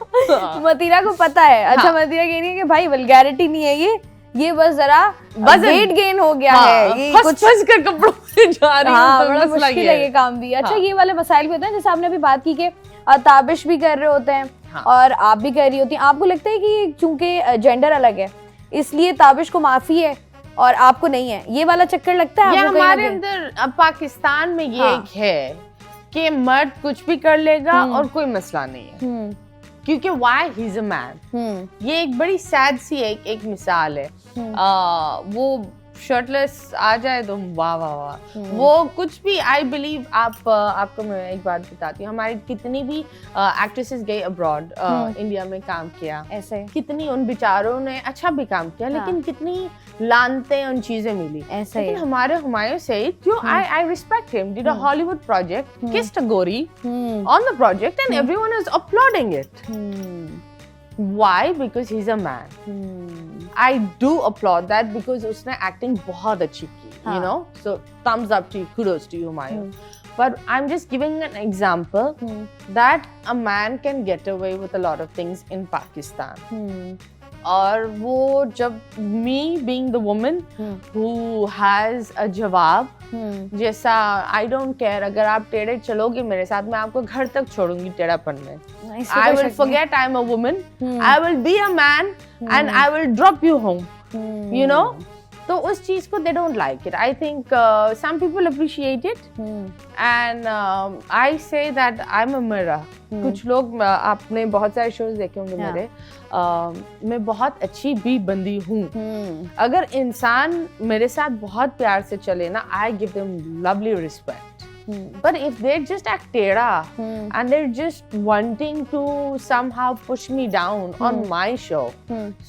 मतीरा को पता है। अच्छा, मतीरा कह रही है कि भाई वल्गैरिटी नहीं है ये बस जरा वेट गेन हो गया है, ये कुछ फंस कर कपड़ों में जा रही हाँ, हूँ, तो बड़ा मसला मुश्किल ये है ये काम भी। अच्छा, ये वाले मसाइल भी होते हैं, जैसे आपने अभी बात की कि ताबिश भी कर रहे होते हैं और आप भी कर रही होती हैं। आपको लगता है कि चूंकि जेंडर अलग है इसलिए ताबिश को माफी है और आपको नहीं है, ये वाला चक्कर लगता है ये आपको? कहीं ना हमारे कहीं? अंदर अब पाकिस्तान में ये हाँ। एक है कि मर्द कुछ भी कर लेगा और कोई मसला नहीं है, क्योंकि why he's a man। ये एक बड़ी सैड सी एक मिसाल है। वो शर्टलेस आ जाए तो वाह वाह वाह, वो कुछ भी। आई बिलीव आपको मैं एक बात बताती हूँ, हमारी कितनी भी एक्ट्रेसेस गई अब्रॉड, इंडिया में काम किया, ऐसे कितनी उन बेचारों ने अच्छा भी काम किया, लेकिन कितनी लानते उन चीजें मिली। ऐसे लेकिन हमारे हुमायूं सईद, जो I respect him, did a Hollywood project, kissed a गोरी on the project and everyone is applauding it. Why? Because he's a man. I do applaud that because उसने acting बहुत अच्छी की, you know. So thumbs up to you, kudos to you, Humayun. But I'm just giving an example that a man can get away with a lot of things in Pakistan. और वो जब me being the woman who has a जवाब, जैसा I don't care, अगर आप टेढ़े चलोगे मेरे साथ, मैं आपको घर तक छोड़ूंगी टेढ़ापन में। I will forget I'm a woman, I will be a man and I will drop you home, you know. तो उस चीज को they don't like it. I think some people appreciate it and I say that I'm a mirror. कुछ लोग, आपने बहुत सारे shows देखे होंगे मेरे, मैं बहुत अच्छी भी बंदी हूँ। अगर इंसान मेरे साथ बहुत प्यार से चले ना, I give them lovely respect. But if they just act tera and they're just wanting to somehow push me down on my show,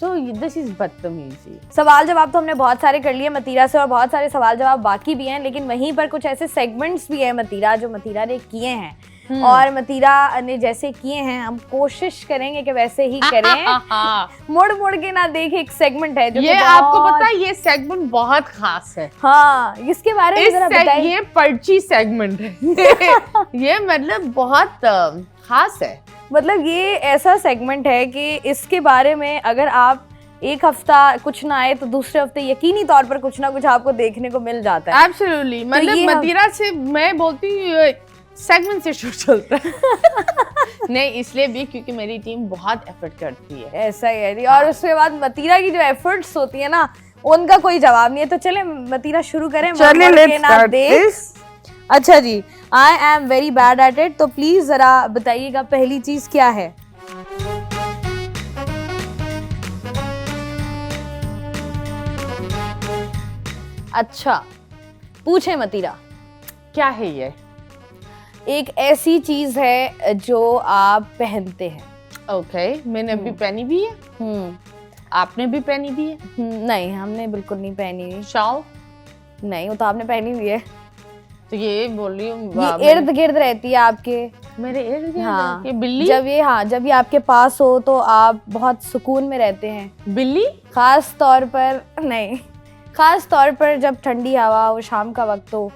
so this is बदतमीजी। सवाल जवाब तो हमने बहुत सारे कर लिए मतीरा से और बहुत सारे सवाल जवाब बाकी भी हैं, लेकिन वहीं पर कुछ ऐसे सेगमेंट्स भी हैं मतीरा जो मतीरा ने किए हैं और मतीरा ने जैसे किए हैं हम कोशिश करेंगे कि वैसे ही करें। मुड़ मुड़ के ना देखे, एक सेगमेंट है जो ये आपको पता है, ये सेगमेंट बहुत खास है। हाँ, इसके बारे में जरा बताइए। ये पर्ची सेगमेंट है। ये मतलब बहुत खास है। मतलब ये ऐसा सेगमेंट है कि इसके बारे में अगर आप एक हफ्ता कुछ ना आए तो दूसरे हफ्ते यकीनी तौर पर कुछ ना कुछ आपको देखने को मिल जाता है। एब्सोल्युटली। मतलब मतीरा से मैं बोलती हूँ सेगमेंट से शुरू चलता है। नहीं, इसलिए भी क्योंकि मेरी टीम बहुत एफर्ट करती है। ऐसा ही है। और उसके बाद मतीरा की जो एफर्ट्स होती है ना, उनका कोई जवाब नहीं है। तो चले मतीरा शुरू करें। चलिए, लेट्स स्टार्ट दिस। अच्छा जी, I am very bad at it, तो प्लीज जरा बताइएगा पहली चीज क्या है? अच्छा, पूछे मतीरा। क्या है ये? एक ऐसी चीज है जो आप पहनते हैं। ओके, मैंने अभी पहनी भी है। आपने भी पहनी भी है? नहीं, हमने बिल्कुल नहीं पहनी हुई। शॉल? नहीं, वो तो आपने पहनी हुई है। तो ये बोल रही हूँ, ये इर्द गिर्द रहती है आपके। मेरे इर्द गिर्द? हाँ, ये बिल्ली? जब ये आपके पास हो तो आप बहुत सुकून में रहते हैं। बिल्ली? खास तौर पर नहीं, खास तौर पर जब ठंडी हवा हो, शाम का वक्त हो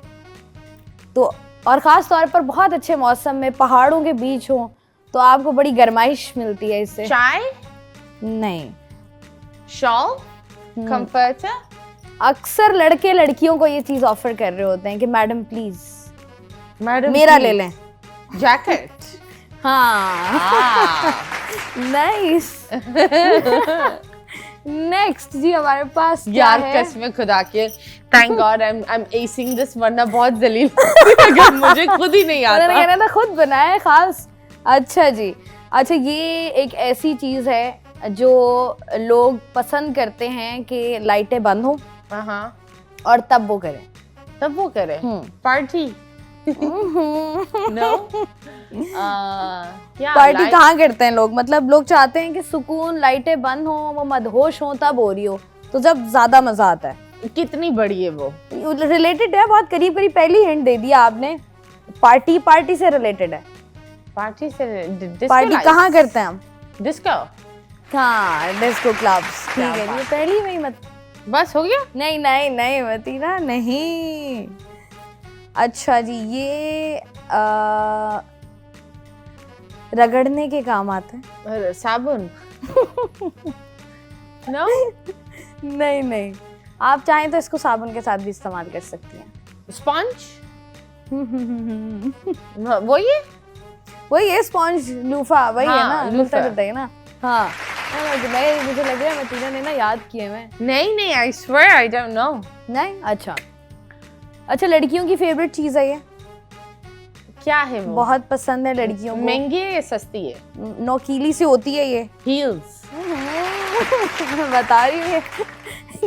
तो, और ख़ास तौर पर बहुत अच्छे मौसम में पहाड़ों के बीच हो तो आपको बड़ी गर्माइश मिलती है इससे। चाय? नहीं। शॉल? कंफर्टर? अक्सर लड़के लड़कियों को ये चीज़ ऑफर कर रहे होते हैं कि मैडम प्लीज मैडम मेरा ले लें। जैकेट? हाँ, नाइस। नेक्स्ट जी हमारे पास यार कसम खुदा के, thank God I am acing this, वरना बहुत जलील अगर मुझे खुद ही नहीं आता। मैंने था खुद बनाया है खास अच्छा जी, अच्छा ये एक ऐसी चीज है जो लोग पसंद करते हैं कि लाइटें बंद हो हाँ और तब वो करें। तब वो करे पार्टी नो क्या पार्टी कहाँ करते हैं लोग? मतलब लोग चाहते हैं कि सुकून, लाइटें बंद हो, वो मदहोश हो, तब हो रही हो, तो जब ज्यादा मजा आता है। कितनी बड़ी है वो? रिलेटेड है, बहुत करीब करीब पहली हिंट दे दिया आपने। पार्टी से रिलेटेड है। पार्टी से पार्टी कहाँ करते हैं हम? डिस्को। हाँ, डिस्को क्लब्स। ठीक है, ये पहली में ही मत। बस हो गया? नहीं नहीं नहीं मतीना, नहीं। अच्छा जी, ये रगड़ने के काम आता है। साबुन? नो नहीं नहीं, आप चाहें तो इसको साबुन के साथ भी इस्तेमाल कर सकती हैं। स्पंज? वही है स्पॉन्ज, लूफा वही है ना, लूफा है ना। हाँ, मुझे लग रहा है मतीना ने ना याद किए। मैं नहीं I swear I don't know. नहीं, अच्छा लड़कियों की फेवरेट चीज है ये। क्या है वो? बहुत पसंद है लड़कियों को। महंगी है या सस्ती है? नोकीली से होती है ये। हील्स। बता रही हूँ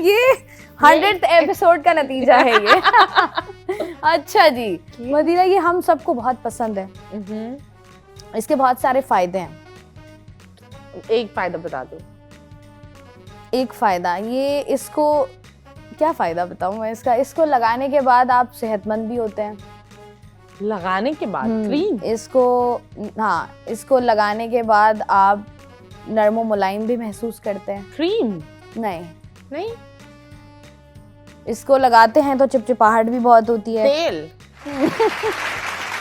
ये 100th एपिसोड का नतीजा है ये। अच्छा जी मदीना, ये हम सबको बहुत पसंद है। इसके बहुत सारे फायदे हैं। एक फायदा बता दो। एक फायदा ये, इसको क्या फायदा बताऊं मैं इसका? इसको लगाने के बाद आप सेहतमंद भी होते हैं। लगाने के बाद क्रीम? इसको लगाने के बाद आप नरमो मुलायम भी महसूस करते हैं। क्रीम? नहीं, इसको लगाते हैं तो चिपचिपाहट भी बहुत होती है। तेल?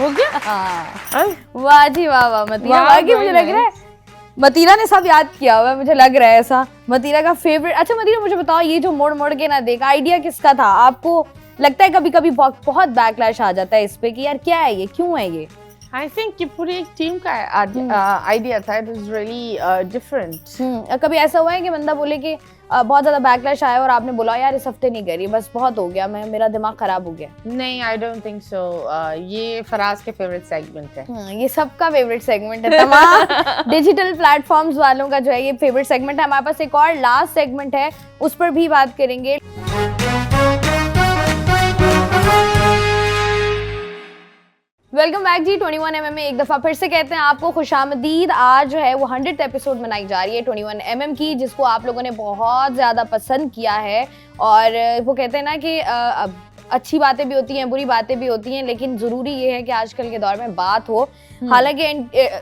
हो गया? हाँ। वाह जी वाह मतीना, वाकई मुझे लग रहा है मतीना ने सब याद किया हुआ है, मुझे लग रहा है ऐसा। मतीना का फेवरेट। अच्छा मतीना, मुझे बताओ, ये जो मोड़ मोड़ के ना देख, आइडिया किसका था? आपको लगता है कभी कभी बहुत बैकलैश आ जाता है इस पे कि यार क्या है ये, क्यों है ये? I think ये पूरी एक टीम का आइडिया था। It was really different. कभी ऐसा हुआ है कि बंदा बोले कि बहुत ज्यादा बैकलैश आया और आपने बोला यार इस हफ्ते नहीं करी, बस बहुत हो गया, मेरा दिमाग खराब हो गया? नहीं, I don't think so. ये फराज के फेवरेट सेगमेंट है। ये सबका फेवरेट सेगमेंट है, तमाम डिजिटल प्लेटफॉर्म्स वालों का जो है ये फेवरेट सेगमेंट है। हमारे पास एक और लास्ट सेगमेंट है, उस पर भी बात करेंगे। वेलकम बैक जी। 21mm में एक दफ़ा फिर से कहते हैं आपको खुशामदीद। आज जो है वो 100th एपिसोड मनाई जा रही है 21mm की, जिसको आप लोगों ने बहुत ज़्यादा पसंद किया है। और वो कहते हैं ना कि अच्छी बातें भी होती हैं, बुरी बातें भी होती हैं, लेकिन ज़रूरी ये है कि आजकल के दौर में बात हो। हालांकि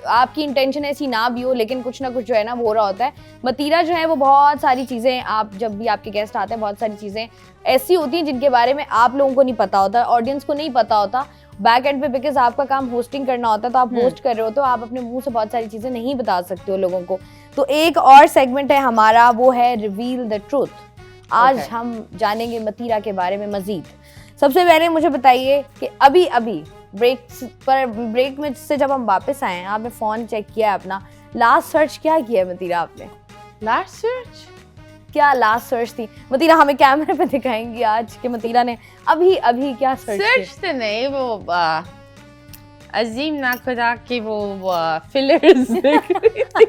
आपकी इंटेंशन ऐसी ना भी हो, लेकिन कुछ ना कुछ जो है ना वो हो रहा होता है। मतीरा जो है वो बहुत सारी चीज़ें, आप जब भी आपके गेस्ट आते हैं, बहुत सारी चीज़ें ऐसी होती हैं जिनके बारे में आप लोगों को नहीं पता होता, ऑडियंस को नहीं पता होता बैक एंड पे, बिकॉज आपका काम होस्टिंग करना होता है, तो आप होस्ट कर रहे हो तो आप अपने मुंह से बहुत सारी चीज़ें नहीं बता सकते हो लोगों को। तो एक और सेगमेंट है हमारा, वो है रिवील द ट्रूथ। आज हम जानेंगे मतीरा के बारे में मजीद। सबसे पहले मुझे बताइए कि अभी ब्रेक में से जब हम वापस आए, आपने फ़ोन चेक किया अपना, लास्ट सर्च क्या किया है मतीरा आपने? लास्ट सर्च क्या लास्ट सर्च थी मतीरा? हमें कैमरे पे दिखाएंगी आज कि मतीरा ने अभी क्या सर्च तो नहीं, वो अजीम ना खुदा की वो फिलर्स देख रही थी।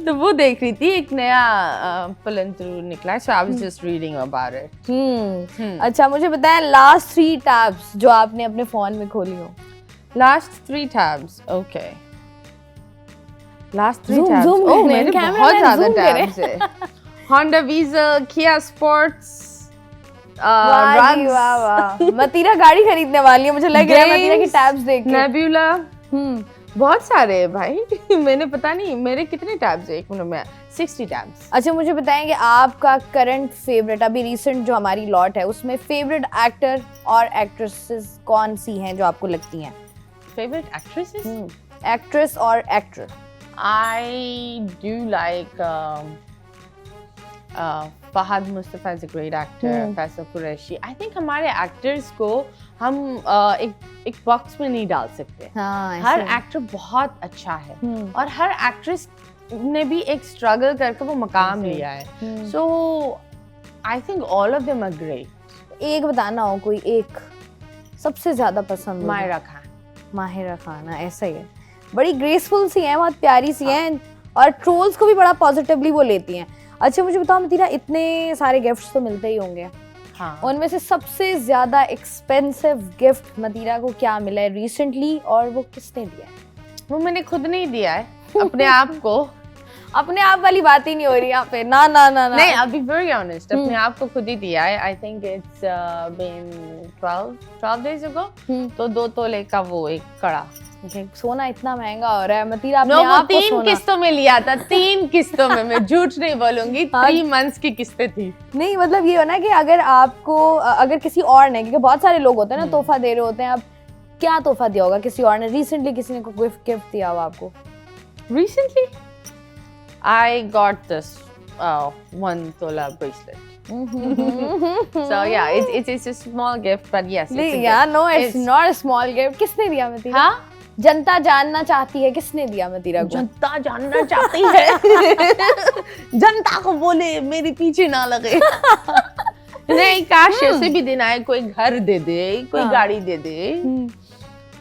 तो वो देख रही थी, एक नया पलंतरू निकला, so I was just reading about it. अच्छा मुझे बताएं लास्ट 3 टैब्स जो आपने अपने फोन में खोली हो। Last 3 tabs, okay. Last 3 tabs, oh मेरे बहुत ज्यादा टैब्स है। Honda Visa, Kia Sports, वाह मतीरा गाड़ी खरीदने वाली है, मुझे लग रहा है मतीरा की टैब्स देख के। नेबुला, बहुत सारे हैं भाई। मैंने पता नहीं मेरे कितने टैब्स है, एक मिनट में 60 टैब्स। अच्छा मुझे बताएंगे आपका करंट फेवरेट, अभी रिसेंट जो हमारी लॉट है उसमें फेवरेट एक्टर और एक्ट्रेसेस कौन सी हैं जो आपको लगती हैं? Favourite actresses? एक्ट्रेस और actor. I do like Fahad Mustafa is a great actor. Faisal Qureshi. I think हमारे एक्टर्स को हम एक बॉक्स में नहीं डाल सकते। हर एक्टर बहुत अच्छा है और हर एक्ट्रेस ने भी एक स्ट्रगल करके वो मकाम लिया है। So I think all of them are great. एक बताना हो कोई एक सबसे ज्यादा पसंद? मायरा खान। माहिरा खाना, ऐसा ही है, बड़ी ग्रेसफुल सी हैं, बहुत प्यारी सी हैं और ट्रोल्स को भी बड़ा पॉजिटिवली वो लेती हैं। अच्छा मुझे बताओ मतीरा, इतने सारे गिफ्ट्स तो मिलते ही होंगे, हाँ। उनमें से सबसे ज्यादा एक्सपेंसिव गिफ्ट मतीरा को क्या मिला है रिसेंटली और वो किसने दिया है? वो मैंने खुद नहीं दिया है अपने आप को। अपने आप वाली बात ही नहीं हो रही यहाँ पे, ना ना ना ना। नहीं, I'll be very honest, अपने आप को खुद ही दिया है। I think it's been 12 days ago। तो 2 तोले का वो एक कड़ा। सोना इतना महंगा हो रहा है मतीरा, अपने वो आप को 3 किस्तों में लिया था, 3 किस्तों में, मैं झूठ नहीं बोलूंगी, 3 months की किस्तें थी। नहीं मतलब ये हो ना कि अगर आपको, अगर किसी और ने, क्योंकि बहुत सारे लोग होते हैं ना तोहफा दे रहे होते हैं, अब क्या तोहफा दिया होगा किसी और ने? रिसेंटली किसी ने कोई गिफ्ट दिया होगा आपको? Recently I got this 1 tola bracelet। So yeah, it's a small gift, but yes, नहीं यार, no, it's not a small gift। किसने दिया मतीरा? हाँ, जनता जानना चाहती है किसने दिया मतीरा को? जनता जानना चाहती है। जनता को बोले मेरे पीछे ना लगे। नहीं, काश ऐसे भी दिन आए, कोई घर दे दे, कोई गाड़ी दे दे,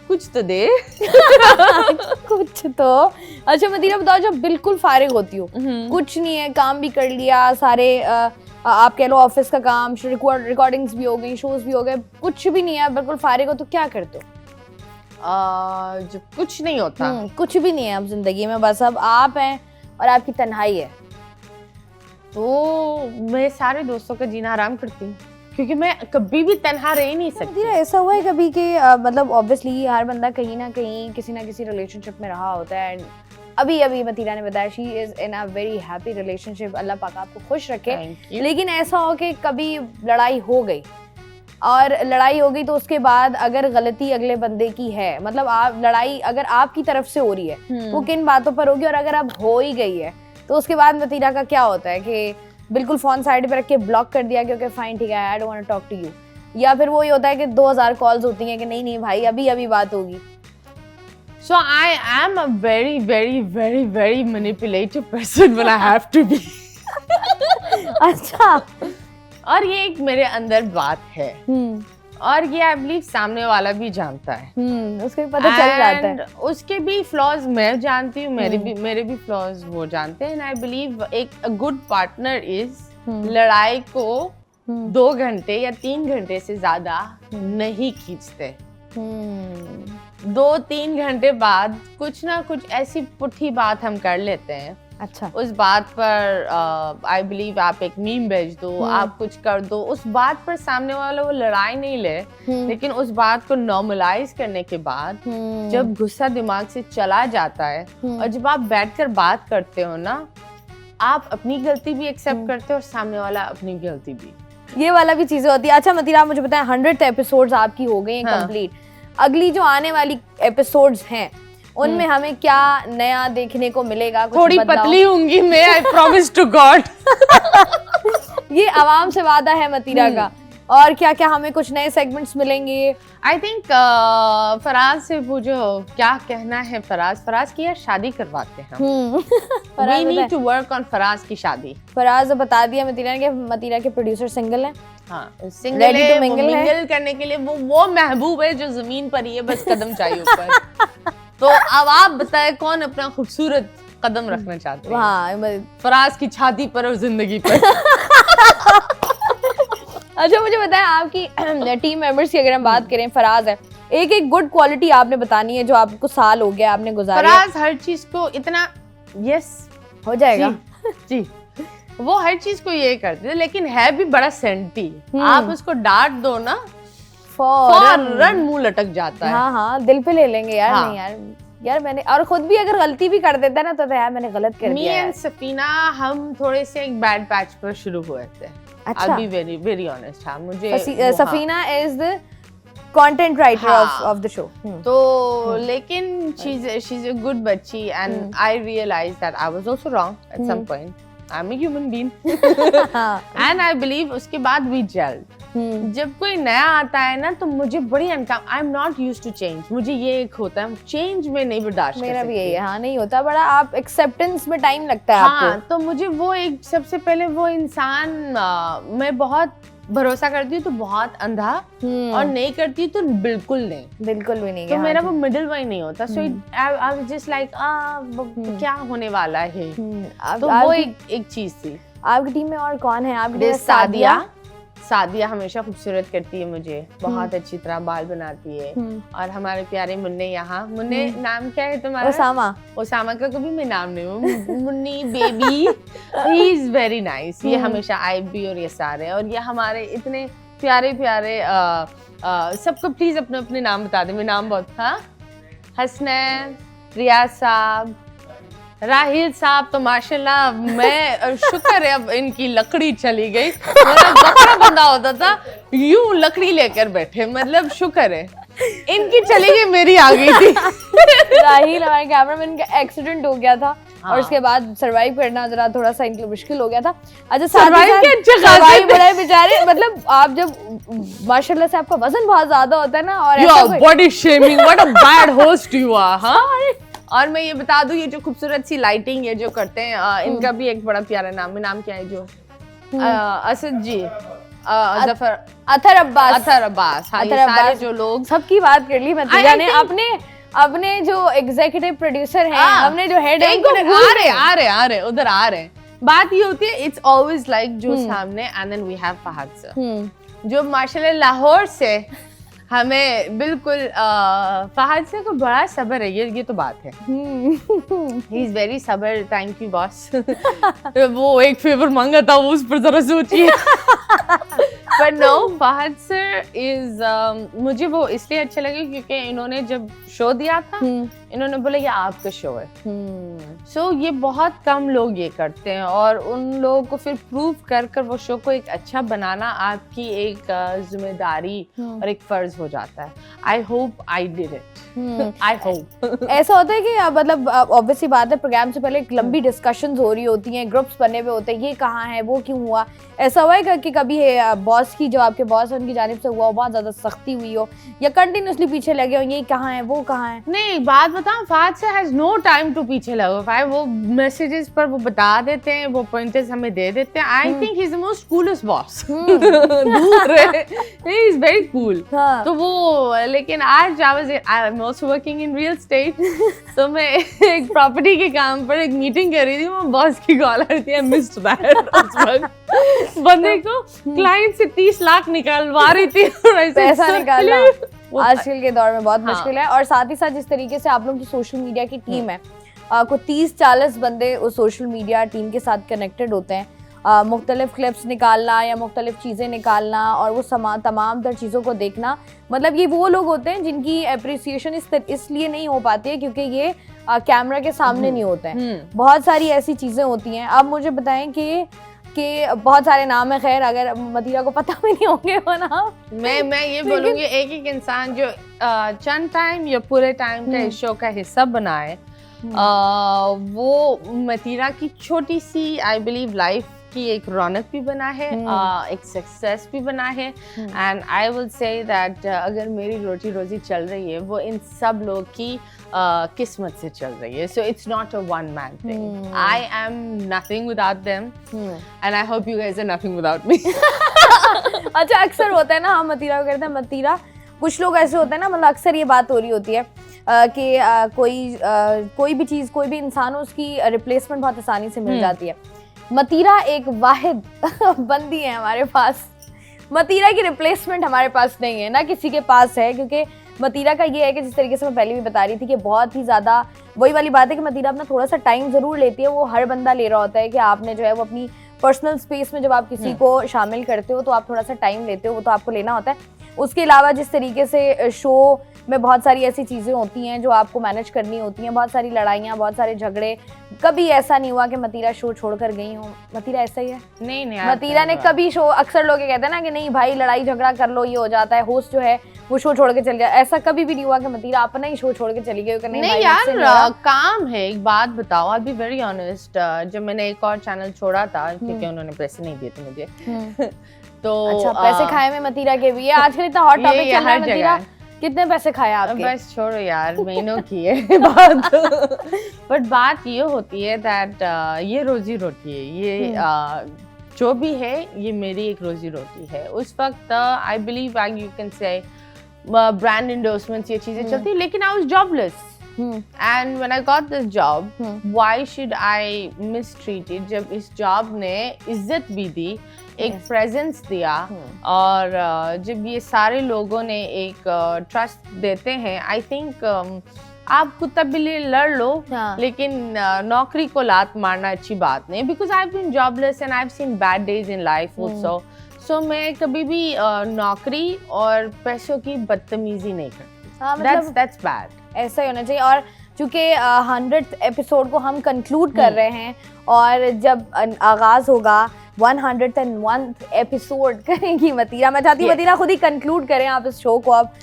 कुछ तो दे। कुछ तो। अच्छा मतीरा बताओ, जब बिल्कुल फारिग होती हो, कुछ नहीं है, काम भी कर लिया, सारे आप कह लो ऑफिस का काम, रिकॉर्डिंग्स भी हो गई, शोज भी हो गए, कुछ भी नहीं है, बिल्कुल फारिग हो, तो क्या करते हो? जब कुछ नहीं होता, कुछ भी नहीं है अब जिंदगी में, बस अब आप हैं और आपकी तन्हाई है, तो मैं सारे दोस्तों का जीना आराम करती हूँ, क्योंकि मैं कभी भी तन्हा रह ही नहीं सकती। ऐसा हुआ है कभी कि मतलब ऑब्वियसली हर बंदा कहीं ना कहीं किसी ना किसी रिलेशनशिप में रहा होता है, एंड अभी मतीरा ने बताया she is in a very happy relationship, अल्लाह पाक आपको खुश रखे, लेकिन ऐसा हो कि कभी लड़ाई हो गई, और लड़ाई हो गई तो उसके बाद अगर गलती अगले बंदे की है, मतलब आप लड़ाई अगर आपकी तरफ से हो रही है वो किन बातों पर होगी, और अगर अब हो ही गई है तो उसके बाद मतीरा का क्या होता है कि बिल्कुल फोन साइड पे रख के ब्लॉक कर दिया क्योंकि फाइन ठीक है, I don't want to talk to you, या फिर वो ही होता है कि 2000 कॉल्स होती हैं कि नहीं भाई अभी बात होगी? So I am a very very very very manipulative person when I have to be। अच्छा, और ये एक मेरे अंदर बात है, और ये आई बिलीव सामने वाला भी जानता है, उसको भी पता चल जाता है, उसके भी फ्लॉज मैं जानती हूँ, मेरे भी फ्लॉज वो जानते हैं। आई बिलीव एक गुड पार्टनर इज लड़ाई को 2 घंटे या 3 घंटे से ज्यादा नहीं खींचते। 2-3 घंटे बाद कुछ ना कुछ ऐसी पुट्ठी बात हम कर लेते हैं, अच्छा, उस बात पर आई बिलीव आप एक मीम भेज दो, आप कुछ कर दो, उस बात पर सामने वाला वो लड़ाई नहीं ले, लेकिन उस बात को नॉर्मलाइज करने के बाद जब गुस्सा दिमाग से चला जाता है, और जब आप बैठकर बात करते हो ना, आप अपनी गलती भी एक्सेप्ट करते हो और सामने वाला अपनी गलती भी, ये वाला भी चीजें होती है। अच्छा मतीरा, आप मुझे बताएं, 100 एपिसोड्स आपकी हो गई हैं कंप्लीट, अगली जो आने वाली एपिसोड्स हैं उनमें हमें क्या नया देखने को मिलेगा? कुछ थोड़ी पतली होंगी मैं, आई प्रॉमिस टू गॉड। ये आवाम से वादा है मतीरा का। और क्या क्या हमें कुछ नए सेगमेंट्स मिलेंगे? आई थिंक फराज से वो जो क्या कहना है, फराज की यार शादी करवाते हैं हम। We need to work on Faraz की शादी। फराज बता दिया मतीरा ने कि मतीरा के प्रोड्यूसर सिंगल हैं। हाँ, सिंगल है, मिंगल करने के लिए वो महबूब है जो जमीन पर ही है, बस कदम चाहिए ऊपर। तो अब आप बताएं कौन अपना खूबसूरत कदम रखना चाहते हैं? हाँ, फराज की छाती पर और जिंदगी पर। अच्छा मुझे बताएं, आपकी टीम मेंबर्स की अगर हम बात करें, फराज है, एक गुड क्वालिटी आपने बतानी है जो आपको साल हो गया आपने गुजारा। फराज हर चीज को इतना यस हो जाएगा जी वो हर चीज को ये करते थे, लेकिन है भी बड़ा सेंटी। आप उसको डांट दो ना, फौरन मुंह लटक जाता है। हाँ, दिल पे ले लेंगे यार। हाँ। नहीं यार मैंने, और खुद भी अगर गलती भी कर देता है ना तो यार मैंने गलत कर दिया। मी एंड सफीना हम थोड़े से एक बैड पैच पर शुरू हुए थे। अच्छा, I'll be very very honest। हाँ, मुझे Safina is the content writer of the show. तो लेकिन she's a good बच्ची, and I realized that I was also wrong at some point. I'm a human being। And I believe उसके बाद we gelled। जब कोई नया आता है ना तो मुझे बड़ी I'm not used to change। मुझे ये एक होता है, चेंज में नहीं बर्दाश्त कर सकती। मेरा भी यही है। हाँ, नहीं होता, बड़ा आप एक्सेप्टेंस में टाइम लगता है आपको। तो मुझे वो एक सबसे पहले वो इंसान मैं बहुत भरोसा करती हूँ तो बहुत अंधा, और नहीं करती हूँ तो बिल्कुल नहीं, बिल्कुल भी नहीं तो है, मेरा हाँ वो मिडिल वे नहीं होता। सो आई वाज जस्ट लाइक क्या होने वाला है, तो वो एक चीज थी। आपकी टीम में और कौन है? आपकी टीम में सादिया हमेशा खूबसूरत करती है मुझे, बहुत अच्छी तरह बाल बनाती है। और हमारे प्यारे मुन्ने यहाँ, मुन्ने नाम क्या है तुम्हारा? ओसामा का कभी मैं नाम नहीं, Munni baby, he is very nice. ये हमेशा आईबी और ये सारे, और ये हमारे इतने प्यारे प्यारे सबको प्लीज अपने अपने नाम बता दे, मैं नाम बहुत, हाँ, हसनैन, रियाज साहब, राहिल साहब, तो माशाल्लाह मैं शुक्र है अब इनकी लकड़ी चली गई, मेरा बकरा बंदा होता था यूं लकड़ी लेकर बैठे, मतलब शुक्र है इनकी चली गई, मेरी आ गई थी। राहिल हमारे कैमरामैन का एक्सीडेंट हो गया था और उसके बाद सरवाइव करना जरा थोड़ा सा इनके लिए मुश्किल हो गया था। अच्छा, सरवाइव बड़े बेचारे, मतलब आप जब माशाल्लाह से आपका वजन बहुत ज्यादा होता है ना, और body shaming, what a bad host you are. हाँ, और मैं ये बता दूं, ये जो खूबसूरत सी लाइटिंग ये जो करते हैं, इनका भी एक बड़ा प्यारा नाम है, नाम क्या है जो असद जी, जफर, अतर अब्बास, हाँ, ये सारे जो लोग, सबकी बात कर ली मतीरा ने, अपने जो एग्जीक्यूटिव प्रोड्यूसर हैं, हमने जो हेड है, आ रहे उधर आ रहे। बात ये होती है, इट्स ऑलवेज लाइक जो सामने, and then we have Fahad sir, जो माशाल्लाह लाहौर से हमें बिल्कुल फहद से को बड़ा सब्र है, ये तो बात है। ही इज वेरी सब्र, थैंक यू बॉस। वो एक फेवर मांगा था, वो उस पर जरा सोचिए। पर नो, फहद सर इज, मुझे वो इसलिए अच्छे लगे क्योंकि इन्होंने जब शो दिया था, इन्होंने बोला ये आपका शो है। सो ये बहुत कम लोग ये करते हैं, और उन लोगों को फिर प्रूव कर कर वो शो को एक अच्छा बनाना आपकी एक जिम्मेदारी और एक फर्ज हो जाता है। I hope I did it, I hope. ऐसा होता है कि मतलब ऑब्वियसली बात है, प्रोग्राम से पहले एक लंबी डिस्कशंस हो रही होती हैं, ग्रुप्स बने हुए होते हैं, ये कहाँ है, वो क्यों हुआ, ऐसा हुआ है कि कभी बॉस की, जो आपके बॉस है उनकी जानिब से हुआ बहुत ज्यादा सख्ती हुई हो, या कंटिन्यूसली पीछे लगे हो, ये कहाँ है, वो कहाँ है? नहीं, बात बताऊं, फहद से हैज नो टाइम टू पीछे लगा, वो मैसेजेस पर वो बता देते हैं, वो पॉइंटर्स हमें दे देते हैं। I think he is the most coolest boss, दूर है, ही इज वेरी कूल। तो वो, लेकिन आज I am also working in real estate, तो मैं एक प्रॉपर्टी के काम पर एक मीटिंग कर रही थी, वो बॉस की कॉल आ रही थी, आई मिस्ड दैट। बंदे को क्लाइंट से 30 लाख निकलवा रही थी, पैसा निकालना आजकल के दौर में बहुत मुश्किल है। और साथ ही साथ जिस तरीके से आप लोग की सोशल मीडिया की टीम है, को 30-40 बंदे उस सोशल मीडिया टीम के साथ कनेक्टेड होते हैं, मुख्तलिफ क्लिप्स निकालना या मुख्तलिफ चीज़ें निकालना और वो तमाम तर चीज़ों को देखना, मतलब ये वो लोग होते हैं जिनकी अप्रिसिएशन इसलिए नहीं हो पाती है क्योंकि ये कैमरा के सामने नहीं होते हैं। बहुत सारी ऐसी चीज़ें होती हैं। आप मुझे बताएं कि बहुत सारे नाम है, खैर अगर मतीरा को पता भी नहीं होंगे वो नाम, मैं ये बोलूँगी, एक एक इंसान जो चंद टाइम या पूरे टाइम का इस शो का हिस्सा बनाए, वो मतीरा की छोटी सी, आई बिलीव, लाइफ की एक रौनक भी बना है, एक सक्सेस भी बना है। And I will say that अगर मेरी रोटी रोजी चल रही है, वो इन सब लोग की किस्मत से चल रही है। So it's not a one man thing, I am nothing without them, and I hope you guys are nothing without me. अच्छा, अक्सर होता है ना, हम मतीरा को कहते हैं मतीरा, कुछ लोग ऐसे होते हैं ना, मतलब अक्सर ये बात हो रही होती है कि कोई भी चीज़, कोई भी इंसान हो, उसकी रिप्लेसमेंट बहुत आसानी से मिल जाती है। मतीरा एक वाहिद बंदी है हमारे पास, मतीरा की रिप्लेसमेंट हमारे पास नहीं है, ना किसी के पास है, क्योंकि मतीरा का ये है कि जिस तरीके से मैं पहले भी बता रही थी कि बहुत ही ज़्यादा वही वाली बात है कि मतीरा अपना थोड़ा सा टाइम ज़रूर लेती है। वो हर बंदा ले रहा होता है कि आपने जो है वो अपनी पर्सनल स्पेस में जब आप किसी को शामिल करते हो तो आप थोड़ा सा टाइम लेते हो, वो तो आपको लेना होता है। उसके अलावा जिस तरीके से शो में बहुत सारी ऐसी चीज़ें होती हैं जो आपको मैनेज करनी होती हैं, बहुत सारी लड़ाइयाँ, बहुत सारे झगड़े, कभी ऐसा नहीं हुआ कि मतीरा शो छोड़कर गई हो। मतीरा ऐसा ही है? नहीं, मतीरा ने कभी शो, अक्सर लोग कहते हैं ना कि नहीं भाई लड़ाई झगड़ा कर लो, ये हो जाता है, होस्ट जो है वो शो छोड़ के चल जाए, ऐसा कभी भी नहीं हुआ कि मतीरा अपना ही शो छोड़ के चली गई? नहीं यार, काम है। एक बात बताओ, आई बी वेरी ऑनेस्ट, जब मैंने एक और चैनल छोड़ा था क्योंकि उन्होंने पैसे नहीं दिए थे मुझे, तो अच्छा, पैसे खाए में मतीरा के भी है आजकल, इतना हॉट टॉपिक चल रहा है मतीरा, कितने पैसे खाए आपके? बस छोड़ो यार, महीनों की है बात। बट बात ये होती है दैट ये रोजी रोटी है, ये जो भी है ये मेरी एक रोजी रोटी है। उस वक्त I believe you can say brand endorsements ये चीजें चलती, लेकिन I was jobless and when I got this job why should I mistreat it, जब इस जॉब ने इज्जत भी दी, एक प्रेजेंस दिया, और जब ये सारे लोगों ने एक ट्रस्ट देते हैं, आई थिंक आप कुत्ता बिल्ली लड़ लो, लेकिन नौकरी को लात मारना अच्छी बात नहीं, because I have been jobless and I have seen bad days in life also. So मैं कभी भी नौकरी और पैसों की बदतमीजी नहीं करती। That's bad. ऐसा ही होना चाहिए। और चूंकि 100th एपिसोड को हम कंक्लूड कर रहे हैं, और जब आगाज होगा 101th एपिसोड करेंगी मतीरा, मैं चाहती हूँ मतीरा खुद ही कंक्लूड करें आप इस शो को। अब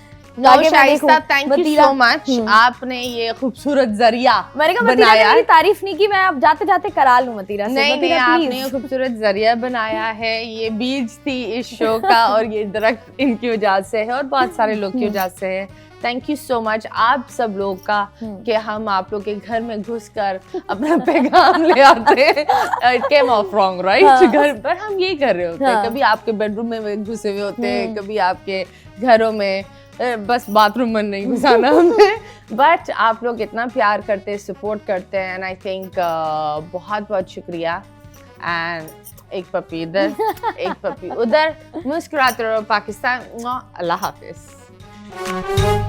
Shaista, thank you so much, आपने ये खूबसूरत जरिया मैंने कहा मतीरा ने मेरी तारीफ नहीं की, मैं अब जाते जाते करा लूं मतीरा से। नहीं, आपने ये खूबसूरत जरिया बनाया है, ये बीज थी इस शो का, और ये दरख्त इनकी वजह से है और बहुत सारे लोग की वजह से है। थैंक यू सो मच आप सब लोग का कि हम आप लोग के घर में घुसकर अपना पैगाम ले आते हैं। It came of wrong right, घर पर हम ये कर रहे होते हैं, कभी आपके बेडरूम में घुसे हुए होते हैं, कभी आपके घरों में, बस बाथरूम में नहीं घुसाना हमें, बट आप लोग इतना प्यार करते हैं, सपोर्ट करते हैं, एंड आई थिंक बहुत बहुत शुक्रिया। एंड एक पपी इधर एक पपी उधर, मुस्कुराते रहो पाकिस्तान। अल्लाह हाफिज।